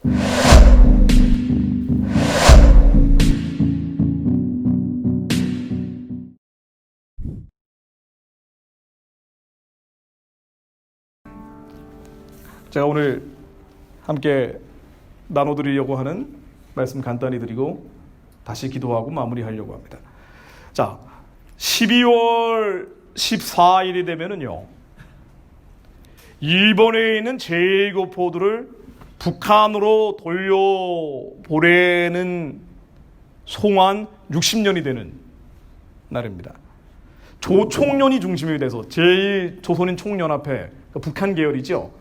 제가 오늘 함께 나눠드리려고 하는 말씀 간단히 드리고 다시 기도하고 마무리하려고 합니다. 자, 12월 14일이 되면은요, 일본에 있는 제1교포들을 북한으로 돌려보내는 송환 60년이 되는 날입니다. 조총련이 중심이 돼서 제1조선인 총연합회, 그러니까 북한 계열이죠.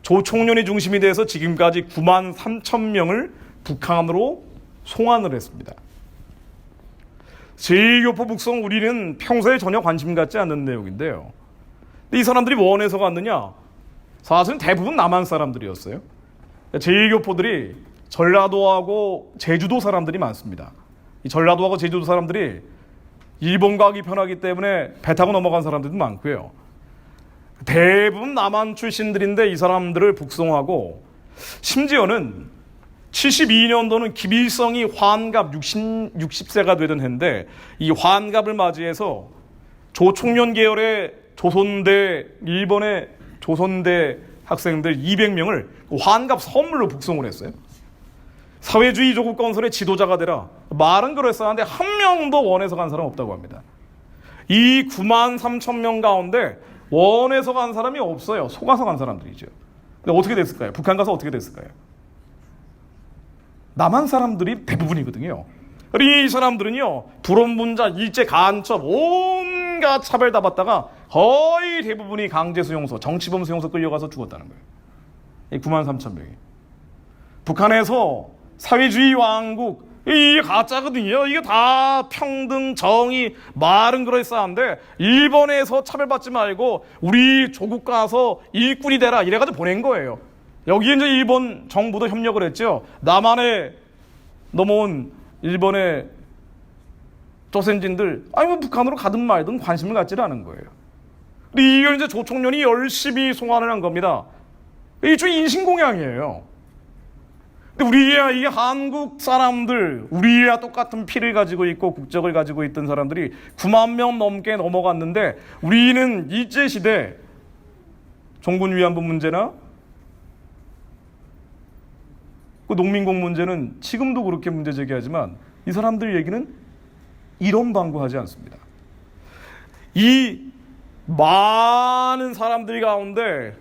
조총련이 중심이 돼서 지금까지 9만 3천 명을 북한으로 송환을 했습니다. 제1교포 북송 우리는 평소에 전혀 관심 갖지 않는 내용인데요. 근데 이 사람들이 원에서 갔느냐? 사실은 대부분 남한 사람들이었어요. 제1교포들이 전라도하고 제주도 사람들이 많습니다. 이 전라도하고 제주도 사람들이 일본 가기 편하기 때문에 배 타고 넘어간 사람들도 많고요. 대부분 남한 출신들인데 이 사람들을 북송하고, 심지어는 72년도는 김일성이 환갑 60세가 되던 해인데 이 환갑을 맞이해서 조총련 계열의 조선대, 일본의 조선대 학생들 200명을 환갑 선물로 북송을 했어요. 사회주의 조국 건설의 지도자가 되라. 말은 그랬었는데 한 명도 원에서 간 사람 없다고 합니다. 이 9만 3천 명 가운데 원에서 간 사람이 없어요. 속아서 간 사람들이죠. 근데 어떻게 됐을까요? 북한 가서 어떻게 됐을까요? 남한 사람들이 대부분이거든요. 이 사람들은요, 불온분자, 일제 간첩, 온갖 차별 다 받다가 거의 대부분이 강제 수용소, 정치범 수용소 끌려가서 죽었다는 거예요. 이 9만 3천 명이. 북한에서 사회주의 왕국, 이게 가짜거든요. 이게 다 평등, 정의, 말은 그럴싸한데 일본에서 차별받지 말고 우리 조국 가서 일꾼이 되라 이래가지고 보낸 거예요. 여기에 이제 일본 정부도 협력을 했죠. 남한에 넘어온 일본의 조선인들, 아니 뭐 북한으로 가든 말든 관심을 갖지 않은 거예요. 이걸 이제 조총련이 열심히 송환을 한 겁니다. 일종의 인신공양이에요. 근데 우리야, 이 한국 사람들, 우리야 똑같은 피를 가지고 있고 국적을 가지고 있던 사람들이 9만 명 넘게 넘어갔는데 우리는 일제시대 종군 위안부 문제나 그 농민공 문제는 지금도 그렇게 문제 제기하지만 이 사람들 얘기는 이런 방구하지 않습니다. 이 많은 사람들 가운데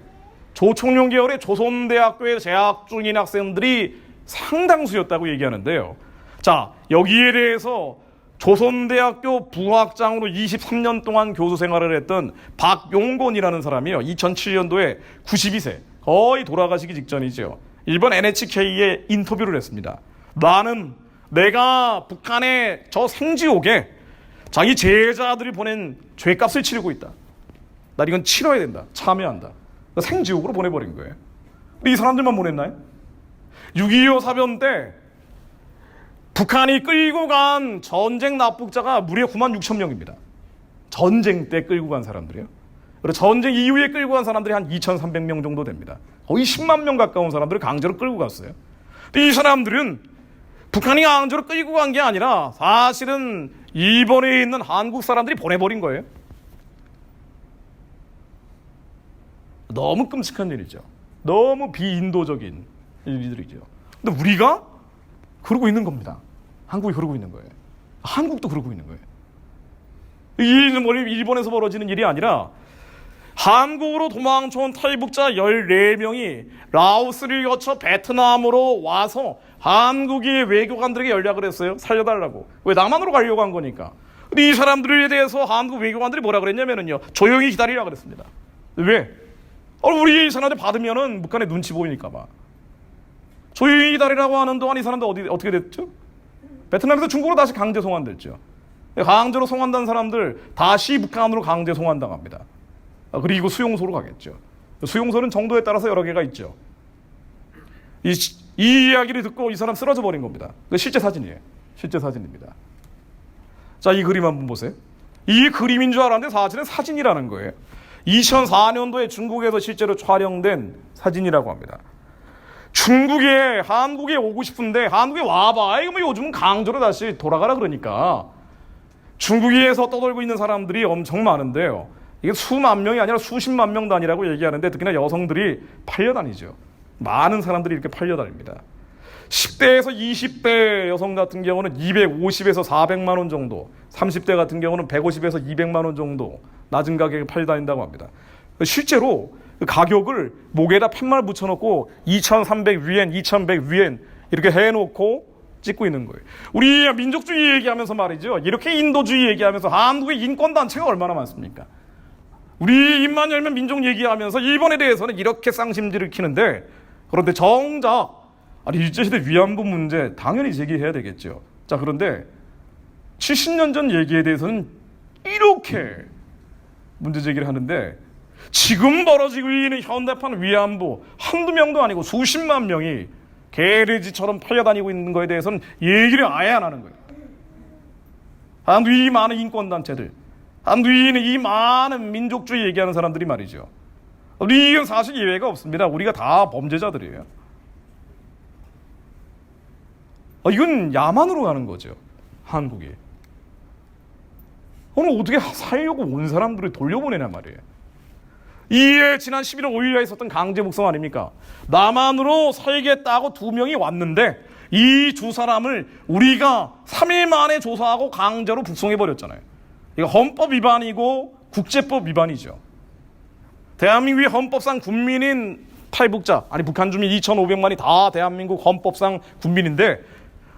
조총련 계열의 조선대학교에 재학 중인 학생들이 상당수였다고 얘기하는데요. 자, 여기에 대해서 조선대학교 부학장으로 23년 동안 교수 생활을 했던 박용곤이라는 사람이요, 2007년도에 92세, 거의 돌아가시기 직전이죠. 일본 NHK에 인터뷰를 했습니다. 나는 내가 북한의 저 생지옥에 자기 제자들이 보낸 죄값을 치르고 있다. 나 이건 치러야 된다. 참여한다. 생지옥으로 보내버린 거예요. 근데 이 사람들만 보냈나요? 6.25 사변 때 북한이 끌고 간 전쟁 납북자가 무려 9만 6천 명입니다. 전쟁 때 끌고 간 사람들이요. 그리고 전쟁 이후에 끌고 간 사람들이 한 2,300명 정도 됩니다. 거의 10만 명 가까운 사람들을 강제로 끌고 갔어요. 근데 이 사람들은 북한이 강제로 끌고 간 게 아니라 사실은 일본에 있는 한국 사람들이 보내버린 거예요. 너무 끔찍한 일이죠. 너무 비인도적인 일들이죠. 근데 우리가 그러고 있는 겁니다. 한국이 그러고 있는 거예요. 한국도 그러고 있는 거예요. 이 일은 일본에서 벌어지는 일이 아니라 한국으로 도망쳐온 탈북자 14명이 라오스를 거쳐 베트남으로 와서 한국의 외교관들에게 연락을 했어요. 살려달라고. 왜? 남한으로 가려고 한 거니까. 근데 이 사람들에 대해서 한국 외교관들이 뭐라 그랬냐면요, 조용히 기다리라 그랬습니다. 왜? 우리 이 사람들 받으면은 북한에 눈치 보이니까 봐. 조용히 기다리라고 하는 동안 이 사람들 어떻게 됐죠? 베트남에서 중국으로 다시 강제 송환됐죠. 강제로 송환된 사람들 다시 북한으로 강제 송환당합니다. 그리고 수용소로 가겠죠. 수용소는 정도에 따라서 여러 개가 있죠. 이 이야기를 듣고 이 사람 쓰러져 버린 겁니다. 실제 사진이에요. 실제 사진입니다. 자, 이 그림 한번 보세요. 이 그림인 줄 알았는데 사실은 사진이라는 거예요. 2004년도에 중국에서 실제로 촬영된 사진이라고 합니다. 중국에 한국에 오고 싶은데 한국에 와봐. 이거 뭐 요즘은 강제로 다시 돌아가라 그러니까. 중국에서 떠돌고 있는 사람들이 엄청 많은데요. 이게 수만 명이 아니라 수십만 명 단위라고 얘기하는데 특히나 여성들이 팔려다니죠. 많은 사람들이 이렇게 팔려다닙니다. 10대에서 20대 여성 같은 경우는 250에서 400만 원 정도, 30대 같은 경우는 150에서 200만 원 정도 낮은 가격에 팔다닌다고 합니다. 실제로 그 가격을 목에다 팻말 붙여놓고 2,300 위엔, 2,100 위엔 이렇게 해놓고 찍고 있는 거예요. 우리 민족주의 얘기하면서 말이죠. 이렇게 인도주의 얘기하면서 한국의 인권단체가 얼마나 많습니까? 우리 입만 열면 민족 얘기하면서 일본에 대해서는 이렇게 쌍심지를 키는데, 그런데 정작 일제시대 위안부 문제 당연히 제기해야 되겠죠. 자, 그런데 70년 전 얘기에 대해서는 이렇게 문제 제기를 하는데, 지금 벌어지고 있는 현대판 위안부 한두 명도 아니고 수십만 명이 개돼지처럼 팔려다니고 있는 거에 대해서는 얘기를 아예 안 하는 거예요. 한국의 이 많은 인권단체들, 한국의 이 많은 민족주의 얘기하는 사람들이 말이죠. 이건 사실 예외가 없습니다. 우리가 다 범죄자들이에요. 이건 야만으로 가는 거죠. 한국이. 오늘 어떻게 살려고 온 사람들을 돌려보내냐 말이에요. 이에 지난 11월 5일에 있었던 강제 북송 아닙니까? 남한으로 살겠다고 2명이 왔는데 이 두 사람을 우리가 3일 만에 조사하고 강제로 북송해버렸잖아요. 이거 헌법 위반이고 국제법 위반이죠. 대한민국의 헌법상 국민인 탈북자, 북한 주민 2,500만이 다 대한민국 헌법상 국민인데,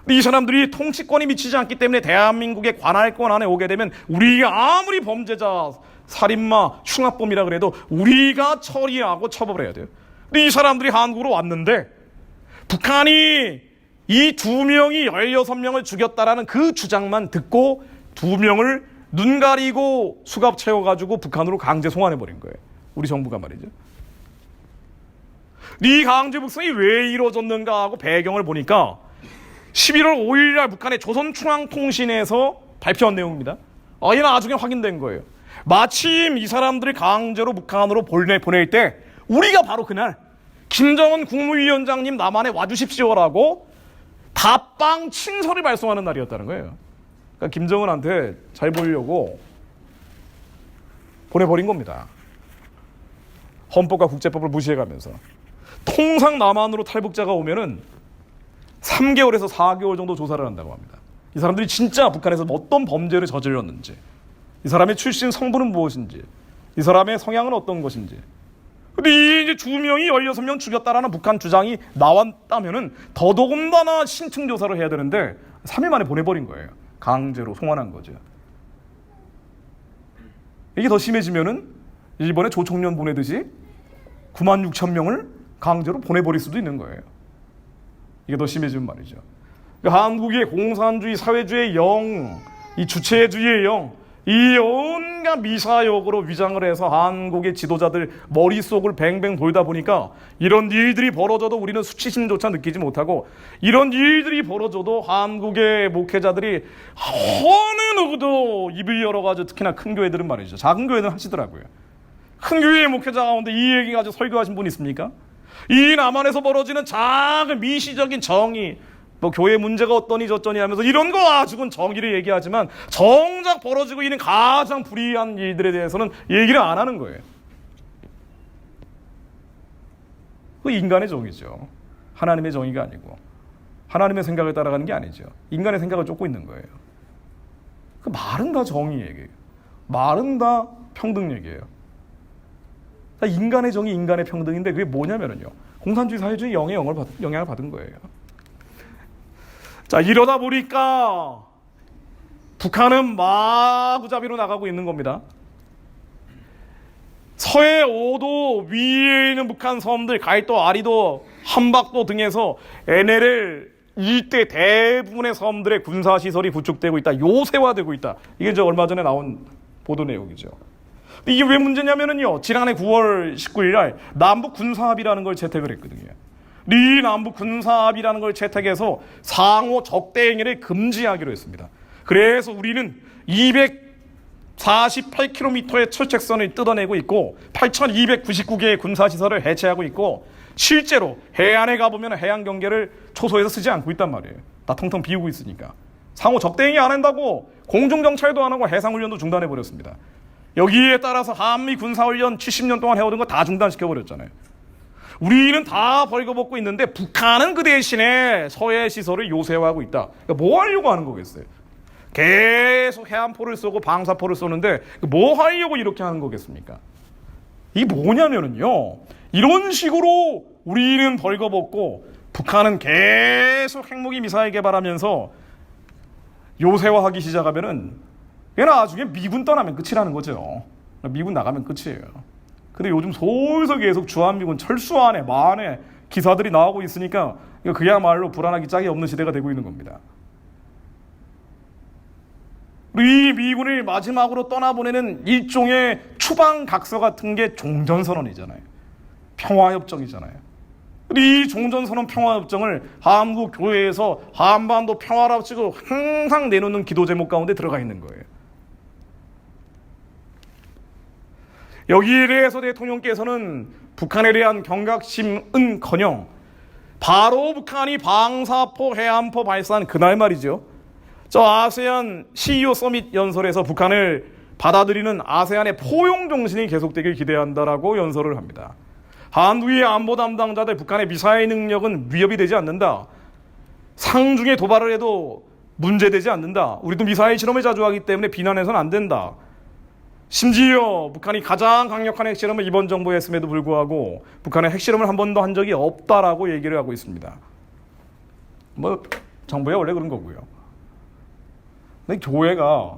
이 사람들이 통치권이 미치지 않기 때문에 대한민국의 관할권 안에 오게 되면 우리가 아무리 범죄자, 살인마, 흉악범이라 그래도 우리가 처리하고 처벌해야 돼요. 근데 이 사람들이 한국으로 왔는데 북한이 이 2명이 16명을 죽였다라는 그 주장만 듣고 2명을 눈 가리고 수갑 채워가지고 북한으로 강제 송환해버린 거예요. 우리 정부가 말이죠. 이 강제 북송이 왜 이루어졌는가 하고 배경을 보니까 11월 5일 날 북한의 조선중앙통신에서 발표한 내용입니다. 이는 나중에 확인된 거예요. 마침 이 사람들이 강제로 북한으로 보낼 때 우리가 바로 그날 김정은 국무위원장님 남한에 와주십시오라고 답방 친서를 발송하는 날이었다는 거예요. 그러니까 김정은한테 잘 보이려고 보내버린 겁니다. 헌법과 국제법을 무시해가면서. 통상 남한으로 탈북자가 오면은 3개월에서 4개월 정도 조사를 한다고 합니다. 이 사람들이 진짜 북한에서 어떤 범죄를 저질렀는지, 이 사람의 출신 성분은 무엇인지, 이 사람의 성향은 어떤 것인지. 근데 이제 2명이 16명 죽였다라는 북한 주장이 나왔다면은 더더군다나 신층 조사를 해야 되는데 3일 만에 보내버린 거예요. 강제로 송환한 거죠. 이게 더 심해지면은 일본에 조총련 보내듯이 96,000명을 강제로 보내버릴 수도 있는 거예요. 이게 더 심해지면 말이죠. 그러니까 한국의 공산주의 사회주의 영, 이 주체주의의 영, 이 온갖 미사역으로 위장을 해서 한국의 지도자들 머릿속을 뱅뱅 돌다 보니까 이런 일들이 벌어져도 우리는 수치심조차 느끼지 못하고, 이런 일들이 벌어져도 한국의 목회자들이 어느 누구도 입을 열어가지고, 특히나 큰 교회들은 말이죠. 작은 교회는 하시더라고요. 큰 교회의 목회자 가운데 이 얘기 가지고 설교하신 분 있습니까? 이 남한에서 벌어지는 작은 미시적인 정의, 교회 문제가 어떠니 저쩌니 하면서 이런 거 가지고는 정의를 얘기하지만 정작 벌어지고 있는 가장 불이한 일들에 대해서는 얘기를 안 하는 거예요. 그 인간의 정의죠. 하나님의 정의가 아니고 하나님의 생각을 따라가는 게 아니죠. 인간의 생각을 쫓고 있는 거예요. 그 말은 다 정의 얘기예요. 말은 다 평등 얘기예요. 인간의 정의, 인간의 평등인데 그게 뭐냐면요, 공산주의 사회주의 영향을 받은 거예요. 자, 이러다 보니까 북한은 마구잡이로 나가고 있는 겁니다. 서해 5도 위에 있는 북한 섬들, 가이도, 아리도, 함박도 등에서 NLL 일대 대부분의 섬들의 군사시설이 구축되고 있다. 요새화되고 있다. 이게 얼마 전에 나온 보도 내용이죠. 이게 왜 문제냐면요, 지난해 9월 19일 날 남북 군사합의라는 걸 채택을 했거든요. 이 남북 군사합의라는 걸 채택해서 상호 적대 행위를 금지하기로 했습니다. 그래서 우리는 248km의 철책선을 뜯어내고 있고 8,299개의 군사시설을 해체하고 있고 실제로 해안에 가보면 해안 경계를 초소에서 쓰지 않고 있단 말이에요. 다 텅텅 비우고 있으니까. 상호 적대행위 안 한다고 공중정찰도 안 하고 해상훈련도 중단해버렸습니다. 여기에 따라서 한미 군사훈련 70년 동안 해오던 거 다 중단시켜버렸잖아요. 우리는 다 벌거벗고 있는데 북한은 그 대신에 서해 시설을 요새화하고 있다. 그러니까 뭐 하려고 하는 거겠어요? 계속 해안포를 쏘고 방사포를 쏘는데 뭐 하려고 이렇게 하는 거겠습니까? 이게 뭐냐면은요, 이런 식으로 우리는 벌거벗고 북한은 계속 핵무기 미사일 개발하면서 요새화하기 시작하면은 그게 나중에 미군 떠나면 끝이라는 거죠. 미군 나가면 끝이에요. 근데 요즘 솔솔 계속 주한미군 철수 안에 만에 기사들이 나오고 있으니까 이거 그야말로 불안하기 짝이 없는 시대가 되고 있는 겁니다. 이 미군을 마지막으로 떠나보내는 일종의 추방각서 같은 게 종전선언이잖아요. 평화협정이잖아요. 이 종전선언 평화협정을 한국 교회에서 한반도 평화라고 치고 항상 내놓는 기도 제목 가운데 들어가 있는 거예요. 여기에 대해서 대통령께서는 북한에 대한 경각심은커녕 바로 북한이 방사포, 해안포 발사한 그날 말이죠. 저 아세안 CEO 서밋 연설에서 북한을 받아들이는 아세안의 포용 정신이 계속되길 기대한다라고 연설을 합니다. 한국의 안보 담당자들 북한의 미사일 능력은 위협이 되지 않는다. 상중에 도발을 해도 문제되지 않는다. 우리도 미사일 실험을 자주 하기 때문에 비난해서는 안 된다. 심지어 북한이 가장 강력한 핵실험을 이번 정부에 했음에도 불구하고 북한의 핵실험을 한 번도 한 적이 없다라고 얘기를 하고 있습니다. 뭐 정부야 원래 그런 거고요. 근데 교회가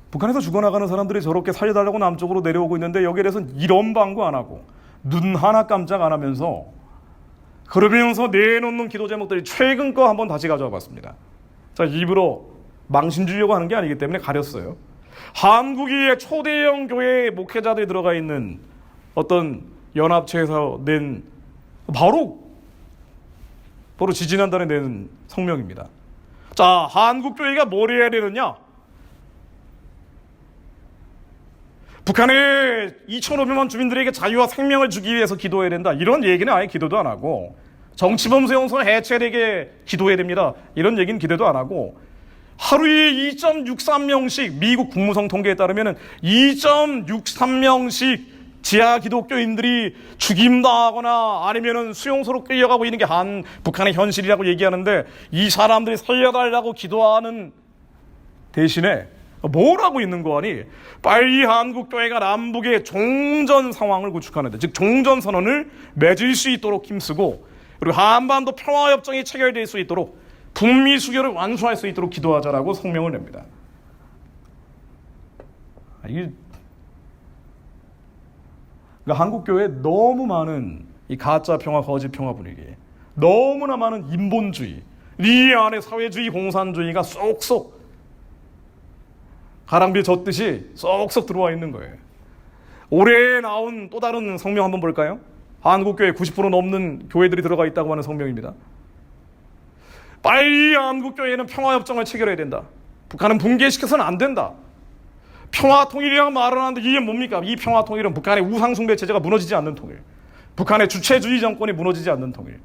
북한에서 죽어나가는 사람들이 저렇게 살려달라고 남쪽으로 내려오고 있는데 여기에 대해서는 이런 방구 안 하고 눈 하나 깜짝 안 하면서 그러면서 내놓는 기도 제목들이 최근 거 한번 다시 가져와 봤습니다. 자, 일부러 망신 주려고 하는 게 아니기 때문에 가렸어요. 한국의 초대형 교회 목회자들이 들어가 있는 어떤 연합체에서 낸 바로 지지난달에 낸 성명입니다. 자, 한국교회가 뭘 해야 되느냐? 북한의 2,500만 주민들에게 자유와 생명을 주기 위해서 기도해야 된다. 이런 얘기는 아예 기도도 안 하고, 정치범 세워서 해체되게 기도해야 됩니다. 이런 얘기는 기도도 안 하고, 하루에 2.63명씩 미국 국무성 통계에 따르면 2.63명씩 지하 기독교인들이 죽임당하거나 아니면은 수용소로 끌려가고 있는 게 북한의 현실이라고 얘기하는데, 이 사람들이 살려달라고 기도하는 대신에 뭘 하고 있는 거 아니? 빨리 한국교회가 남북의 종전 상황을 구축하는데, 즉 종전선언을 맺을 수 있도록 힘쓰고, 그리고 한반도 평화협정이 체결될 수 있도록 북미 수교를 완수할 수 있도록 기도하자라고 성명을 냅니다. 이게 그러니까 한국교회에 너무 많은 이 가짜 평화, 거짓 평화 분위기, 너무나 많은 인본주의, 이 안에 사회주의, 공산주의가 쏙쏙 가랑비에 젖듯이 쏙쏙 들어와 있는 거예요. 올해 나온 또 다른 성명 한번 볼까요? 한국교회 90% 넘는 교회들이 들어가 있다고 하는 성명입니다. 빨리 한국교회는 평화협정을 체결해야 된다. 북한은 붕괴시켜서는 안 된다. 평화통일이라고 말을 하는데 이게 뭡니까? 이 평화통일은 북한의 우상숭배 체제가 무너지지 않는 통일, 북한의 주체주의 정권이 무너지지 않는 통일.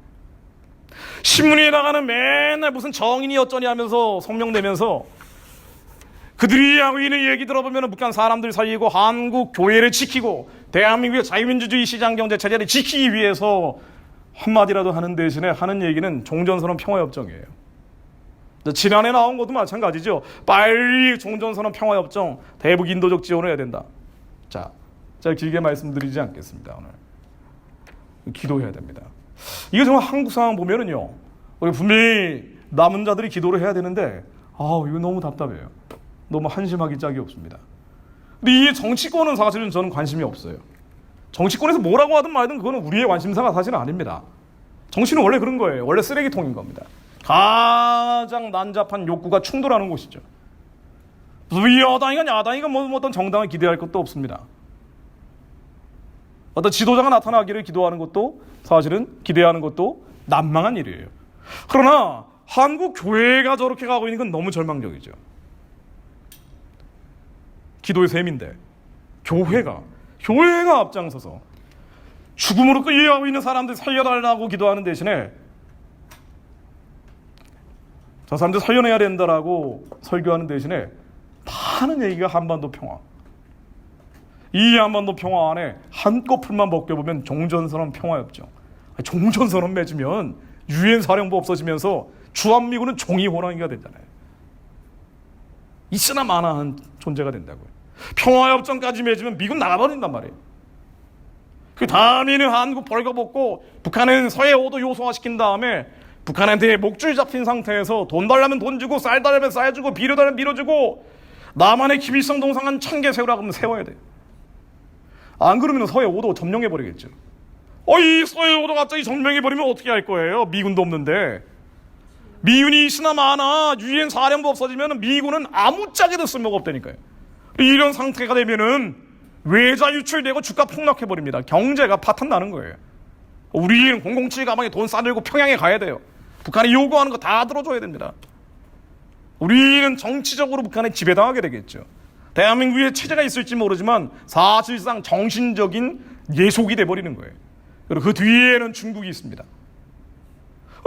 신문에 나가는 맨날 무슨 정인이 어쩌니 하면서 성명 내면서 그들이 하고 있는 얘기 들어보면 북한 사람들 살리고 한국 교회를 지키고 대한민국의 자유민주주의 시장경제 체제를 지키기 위해서 한마디라도 하는 대신에 하는 얘기는 종전선언 평화협정이에요. 지난해 나온 것도 마찬가지죠. 빨리 종전선언 평화협정 대북 인도적 지원을 해야 된다. 자, 제가 길게 말씀드리지 않겠습니다. 오늘 기도해야 됩니다. 이게 정말 한국 상황 보면은요, 우리 분명히 남은 자들이 기도를 해야 되는데 이거 너무 답답해요. 너무 한심하기 짝이 없습니다. 근데 이 정치권은 사실은 저는 관심이 없어요. 정치권에서 뭐라고 하든 말든 그거는 우리의 관심사가 사실은 아닙니다. 정치는 원래 그런 거예요. 원래 쓰레기통인 겁니다. 가장 난잡한 욕구가 충돌하는 곳이죠. 여당이건 야당이건 뭐 어떤 정당을 기대할 것도 없습니다. 어떤 지도자가 나타나기를 기도하는 것도 사실은 기대하는 것도 난망한 일이에요. 그러나 한국 교회가 저렇게 가고 있는 건 너무 절망적이죠. 기도의 셈인데 교회가 앞장서서 죽음으로 끌려가고 있는 사람들 살려달라고 기도하는 대신에 저 사람들 살려내야 된다라고 설교하는 대신에 다 하는 얘기가 한반도 평화. 이 한반도 평화 안에 한꺼풀만 벗겨보면 종전선언 평화였죠. 종전선언 맺으면 유엔 사령부 없어지면서 주한미군은 종이 호랑이가 되잖아요. 있으나 마나한 존재가 된다고요. 평화협정까지 맺으면 미군 나가버린단 말이에요. 그 다음에는 한국 벌거벗고 북한은 서해 5도 요소화시킨 다음에 북한한테 목줄 잡힌 상태에서 돈 달라면 돈 주고 쌀 달라면 쌀 주고 비료 달라면 비료 주고 남한의 김일성 동상 한 1000개 세우라고 하면 세워야 돼요. 안 그러면 서해 5도 점령해버리겠죠. 이 서해 5도 갑자기 점령해버리면 어떻게 할 거예요? 미군도 없는데. 미군이 있으나 마나 유엔 사령부 없어지면 미군은 아무짝에도 쓸모가 없다니까요. 이런 상태가 되면은 외자 유출되고 주가 폭락해버립니다. 경제가 파탄 나는 거예요. 우리는 007 가방에 돈 싸들고 평양에 가야 돼요. 북한이 요구하는 거 다 들어줘야 됩니다. 우리는 정치적으로 북한에 지배당하게 되겠죠. 대한민국에 체제가 있을지 모르지만 사실상 정신적인 예속이 돼버리는 거예요. 그리고 그 뒤에는 중국이 있습니다.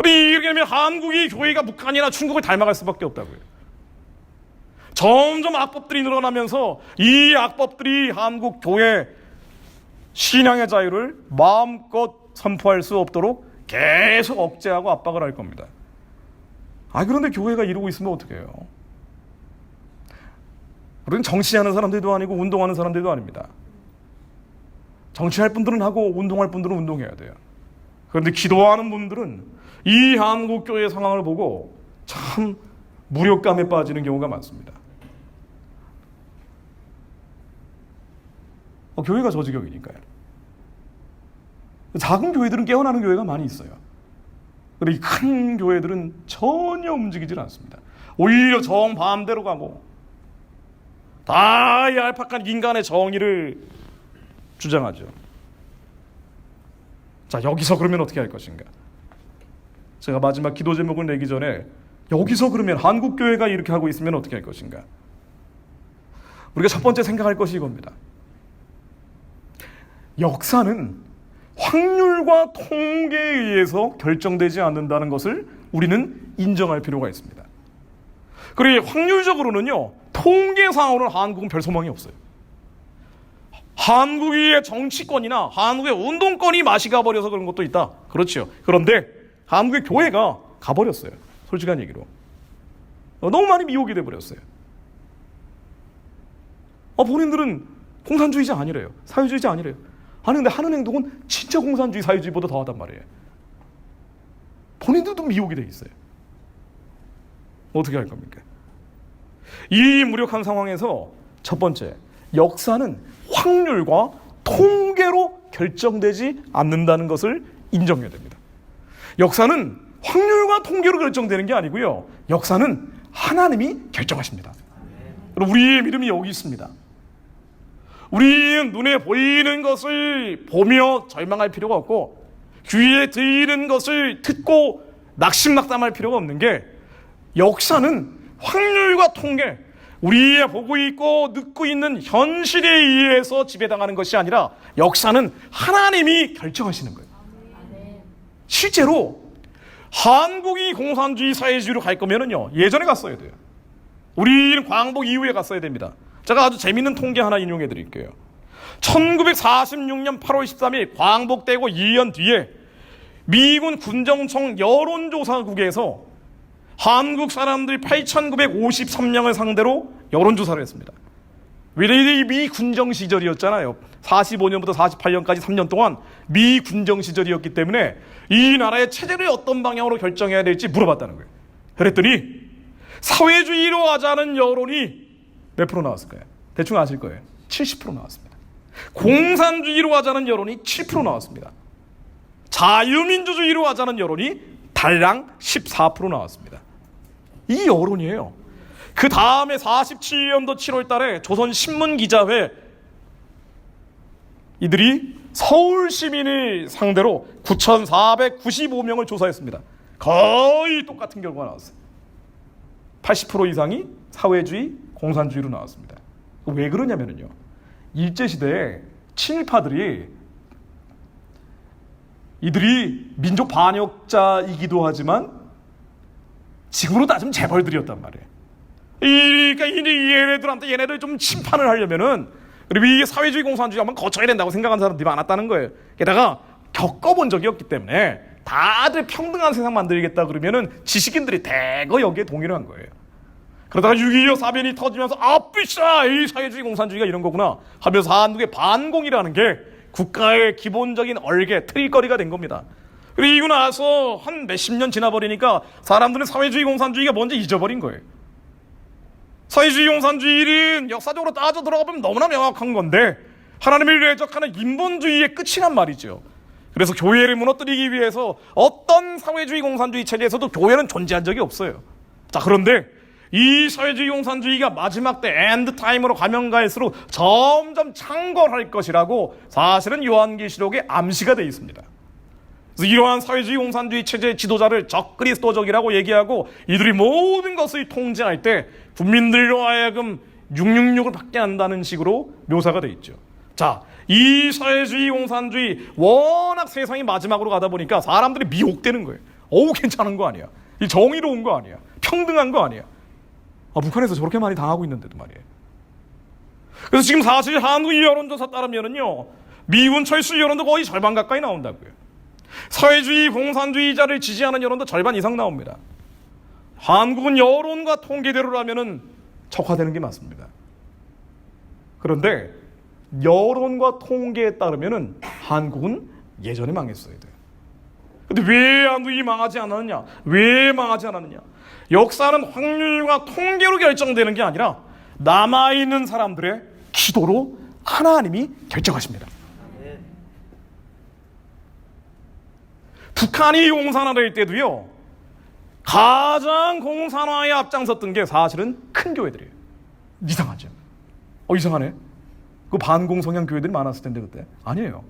이렇게 되면 한국이 교회가 북한이나 중국을 닮아갈 수밖에 없다고요. 점점 악법들이 늘어나면서 이 악법들이 한국 교회 신앙의 자유를 마음껏 선포할 수 없도록 계속 억제하고 압박을 할 겁니다. 그런데 교회가 이러고 있으면 어떡해요? 우리는 정치하는 사람들도 아니고 운동하는 사람들도 아닙니다. 정치할 분들은 하고 운동할 분들은 운동해야 돼요. 그런데 기도하는 분들은 이 한국 교회의 상황을 보고 참 무력감에 빠지는 경우가 많습니다. 교회가 저 지경이니까요. 작은 교회들은 깨어나는 교회가 많이 있어요. 그런데 이 큰 교회들은 전혀 움직이질 않습니다. 오히려 정반대로 가고 다 이 얄팍한 인간의 정의를 주장하죠. 자, 여기서 그러면 어떻게 할 것인가? 제가 마지막 기도 제목을 내기 전에 여기서 그러면 한국교회가 이렇게 하고 있으면 어떻게 할 것인가? 우리가 첫 번째 생각할 것이 이겁니다. 역사는 확률과 통계에 의해서 결정되지 않는다는 것을 우리는 인정할 필요가 있습니다. 그리고 확률적으로는요, 통계상으로는 한국은 별 소망이 없어요. 한국의 정치권이나 한국의 운동권이 맛이 가버려서 그런 것도 있다. 그렇죠. 그런데 한국의 교회가 가버렸어요. 솔직한 얘기로. 너무 많이 미혹이 돼버렸어요. 본인들은 공산주의자 아니래요. 사회주의자 아니래요. 근데 하는 행동은 진짜 공산주의, 사회주의보다 더하단 말이에요. 본인들도 미혹이 돼 있어요. 어떻게 할 겁니까? 이 무력한 상황에서 첫 번째, 역사는 확률과 통계로 결정되지 않는다는 것을 인정해야 됩니다. 역사는 확률과 통계로 결정되는 게 아니고요. 역사는 하나님이 결정하십니다. 우리의 믿음이 여기 있습니다. 우리는 눈에 보이는 것을 보며 절망할 필요가 없고 귀에 들리는 것을 듣고 낙심낙담할 필요가 없는 게, 역사는 확률과 통계, 우리의 보고 있고 듣고 있는 현실에 의해서 지배당하는 것이 아니라 역사는 하나님이 결정하시는 거예요. 실제로 한국이 공산주의 사회주의로 갈 거면은요, 예전에 갔어야 돼요. 우리는 광복 이후에 갔어야 됩니다. 제가 아주 재밌는 통계 하나 인용해 드릴게요. 1946년 8월 13일 광복되고 2년 뒤에 미군 군정청 여론조사국에서 한국 사람들 8,953명을 상대로 여론조사를 했습니다. 왜냐하면 미 군정 시절이었잖아요. 45년부터 48년까지 3년 동안 미 군정 시절이었기 때문에 이 나라의 체제를 어떤 방향으로 결정해야 될지 물어봤다는 거예요. 그랬더니 사회주의로 하자는 여론이 몇 프로 나왔을까요? 대충 아실 거예요. 70% 나왔습니다. 공산주의로 하자는 여론이 7% 나왔습니다. 자유민주주의로 하자는 여론이 달랑 14% 나왔습니다. 이 여론이에요. 그 다음에 47년도 7월 달에 조선신문기자회, 이들이 서울 시민을 상대로 9,495명을 조사했습니다. 거의 똑같은 결과가 나왔어요. 80% 이상이 사회주의, 공산주의로 나왔습니다. 왜 그러냐면요, 일제시대에 친일파들이 이들이 민족 반역자이기도 하지만 지금으로 따지면 재벌들이었단 말이에요. 그러니까 얘네들한테 좀 심판을 하려면은, 그리고 이게 사회주의 공산주의 한번 거쳐야 된다고 생각하는 사람들이 많았다는 거예요. 게다가 겪어본 적이 없기 때문에 다들 평등한 세상 만들겠다 그러면은 지식인들이 대거 여기에 동의를 한 거예요. 그러다가 6.25 사변이 터지면서 비싸! 이 사회주의 공산주의가 이런 거구나 하면서 한국의 반공이라는 게 국가의 기본적인 얼개, 틀거리가 된 겁니다. 그리고 나서 한 몇십 년 지나버리니까 사람들은 사회주의 공산주의가 뭔지 잊어버린 거예요. 사회주의 공산주의는 역사적으로 따져 들어가보면 너무나 명확한 건데 하나님을 대적하는 인본주의의 끝이란 말이죠. 그래서 교회를 무너뜨리기 위해서 어떤 사회주의 공산주의 체제에서도 교회는 존재한 적이 없어요. 자, 그런데 이 사회주의 공산주의가 마지막 때 엔드타임으로 가면 갈수록 점점 창궐할 것이라고 사실은 요한계시록에 암시가 되어 있습니다. 그래서 이러한 사회주의 공산주의 체제의 지도자를 적그리스도적이라고 얘기하고 이들이 모든 것을 통제할 때 국민들로 하여금 666을 받게 한다는 식으로 묘사가 되어 있죠. 자, 이 사회주의 공산주의 워낙 세상이 마지막으로 가다 보니까 사람들이 미혹되는 거예요. 괜찮은 거 아니야. 이 정의로운 거 아니야. 평등한 거 아니야. 북한에서 저렇게 많이 당하고 있는데도 말이에요. 그래서 지금 사실 한국 여론조사 따르면은요, 미군 철수 여론도 거의 절반 가까이 나온다고요. 사회주의 공산주의자를 지지하는 여론도 절반 이상 나옵니다. 한국은 여론과 통계대로라면은 척화되는 게 맞습니다. 그런데 여론과 통계에 따르면은 한국은 예전에 망했어야 돼요. 근데 왜 한국이 망하지 않았느냐? 왜 망하지 않았느냐? 역사는 확률과 통계로 결정되는 게 아니라 남아있는 사람들의 기도로 하나님이 결정하십니다. 북한이 공산화될 때도요, 가장 공산화에 앞장섰던 게 사실은 큰 교회들이에요. 이상하죠? 이상하네. 그 반공 성향 교회들이 많았을 텐데 그때. 아니에요.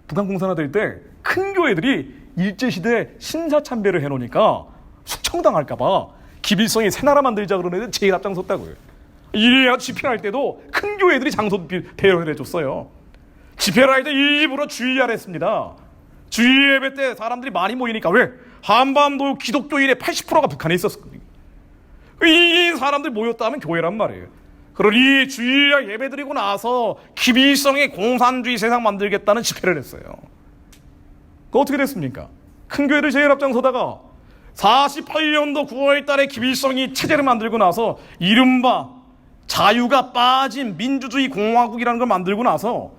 북한 공산화될 때 큰 교회들이 일제시대에 신사참배를 해놓으니까 숙청당할까봐 기빌성이 새 나라 만들자 그러는 애들 제일 앞장섰다고요. 이래야 집회할 때도 큰 교회들이 장소 대여를 해줬어요. 집회를 할 때 일부러 주의하라 했습니다. 주의 예배 때 사람들이 많이 모이니까. 왜? 한반도 기독교인의 80%가 북한에 있었거든요. 이 사람들 모였다 하면 교회란 말이에요. 그러니 주일날 예배 드리고 나서 기빌성의 공산주의 세상 만들겠다는 집회를 했어요. 그 어떻게 됐습니까? 큰 교회를 제일 앞장서다가 48년도 9월 달에 기빌성이 체제를 만들고 나서 이른바 자유가 빠진 민주주의 공화국이라는 걸 만들고 나서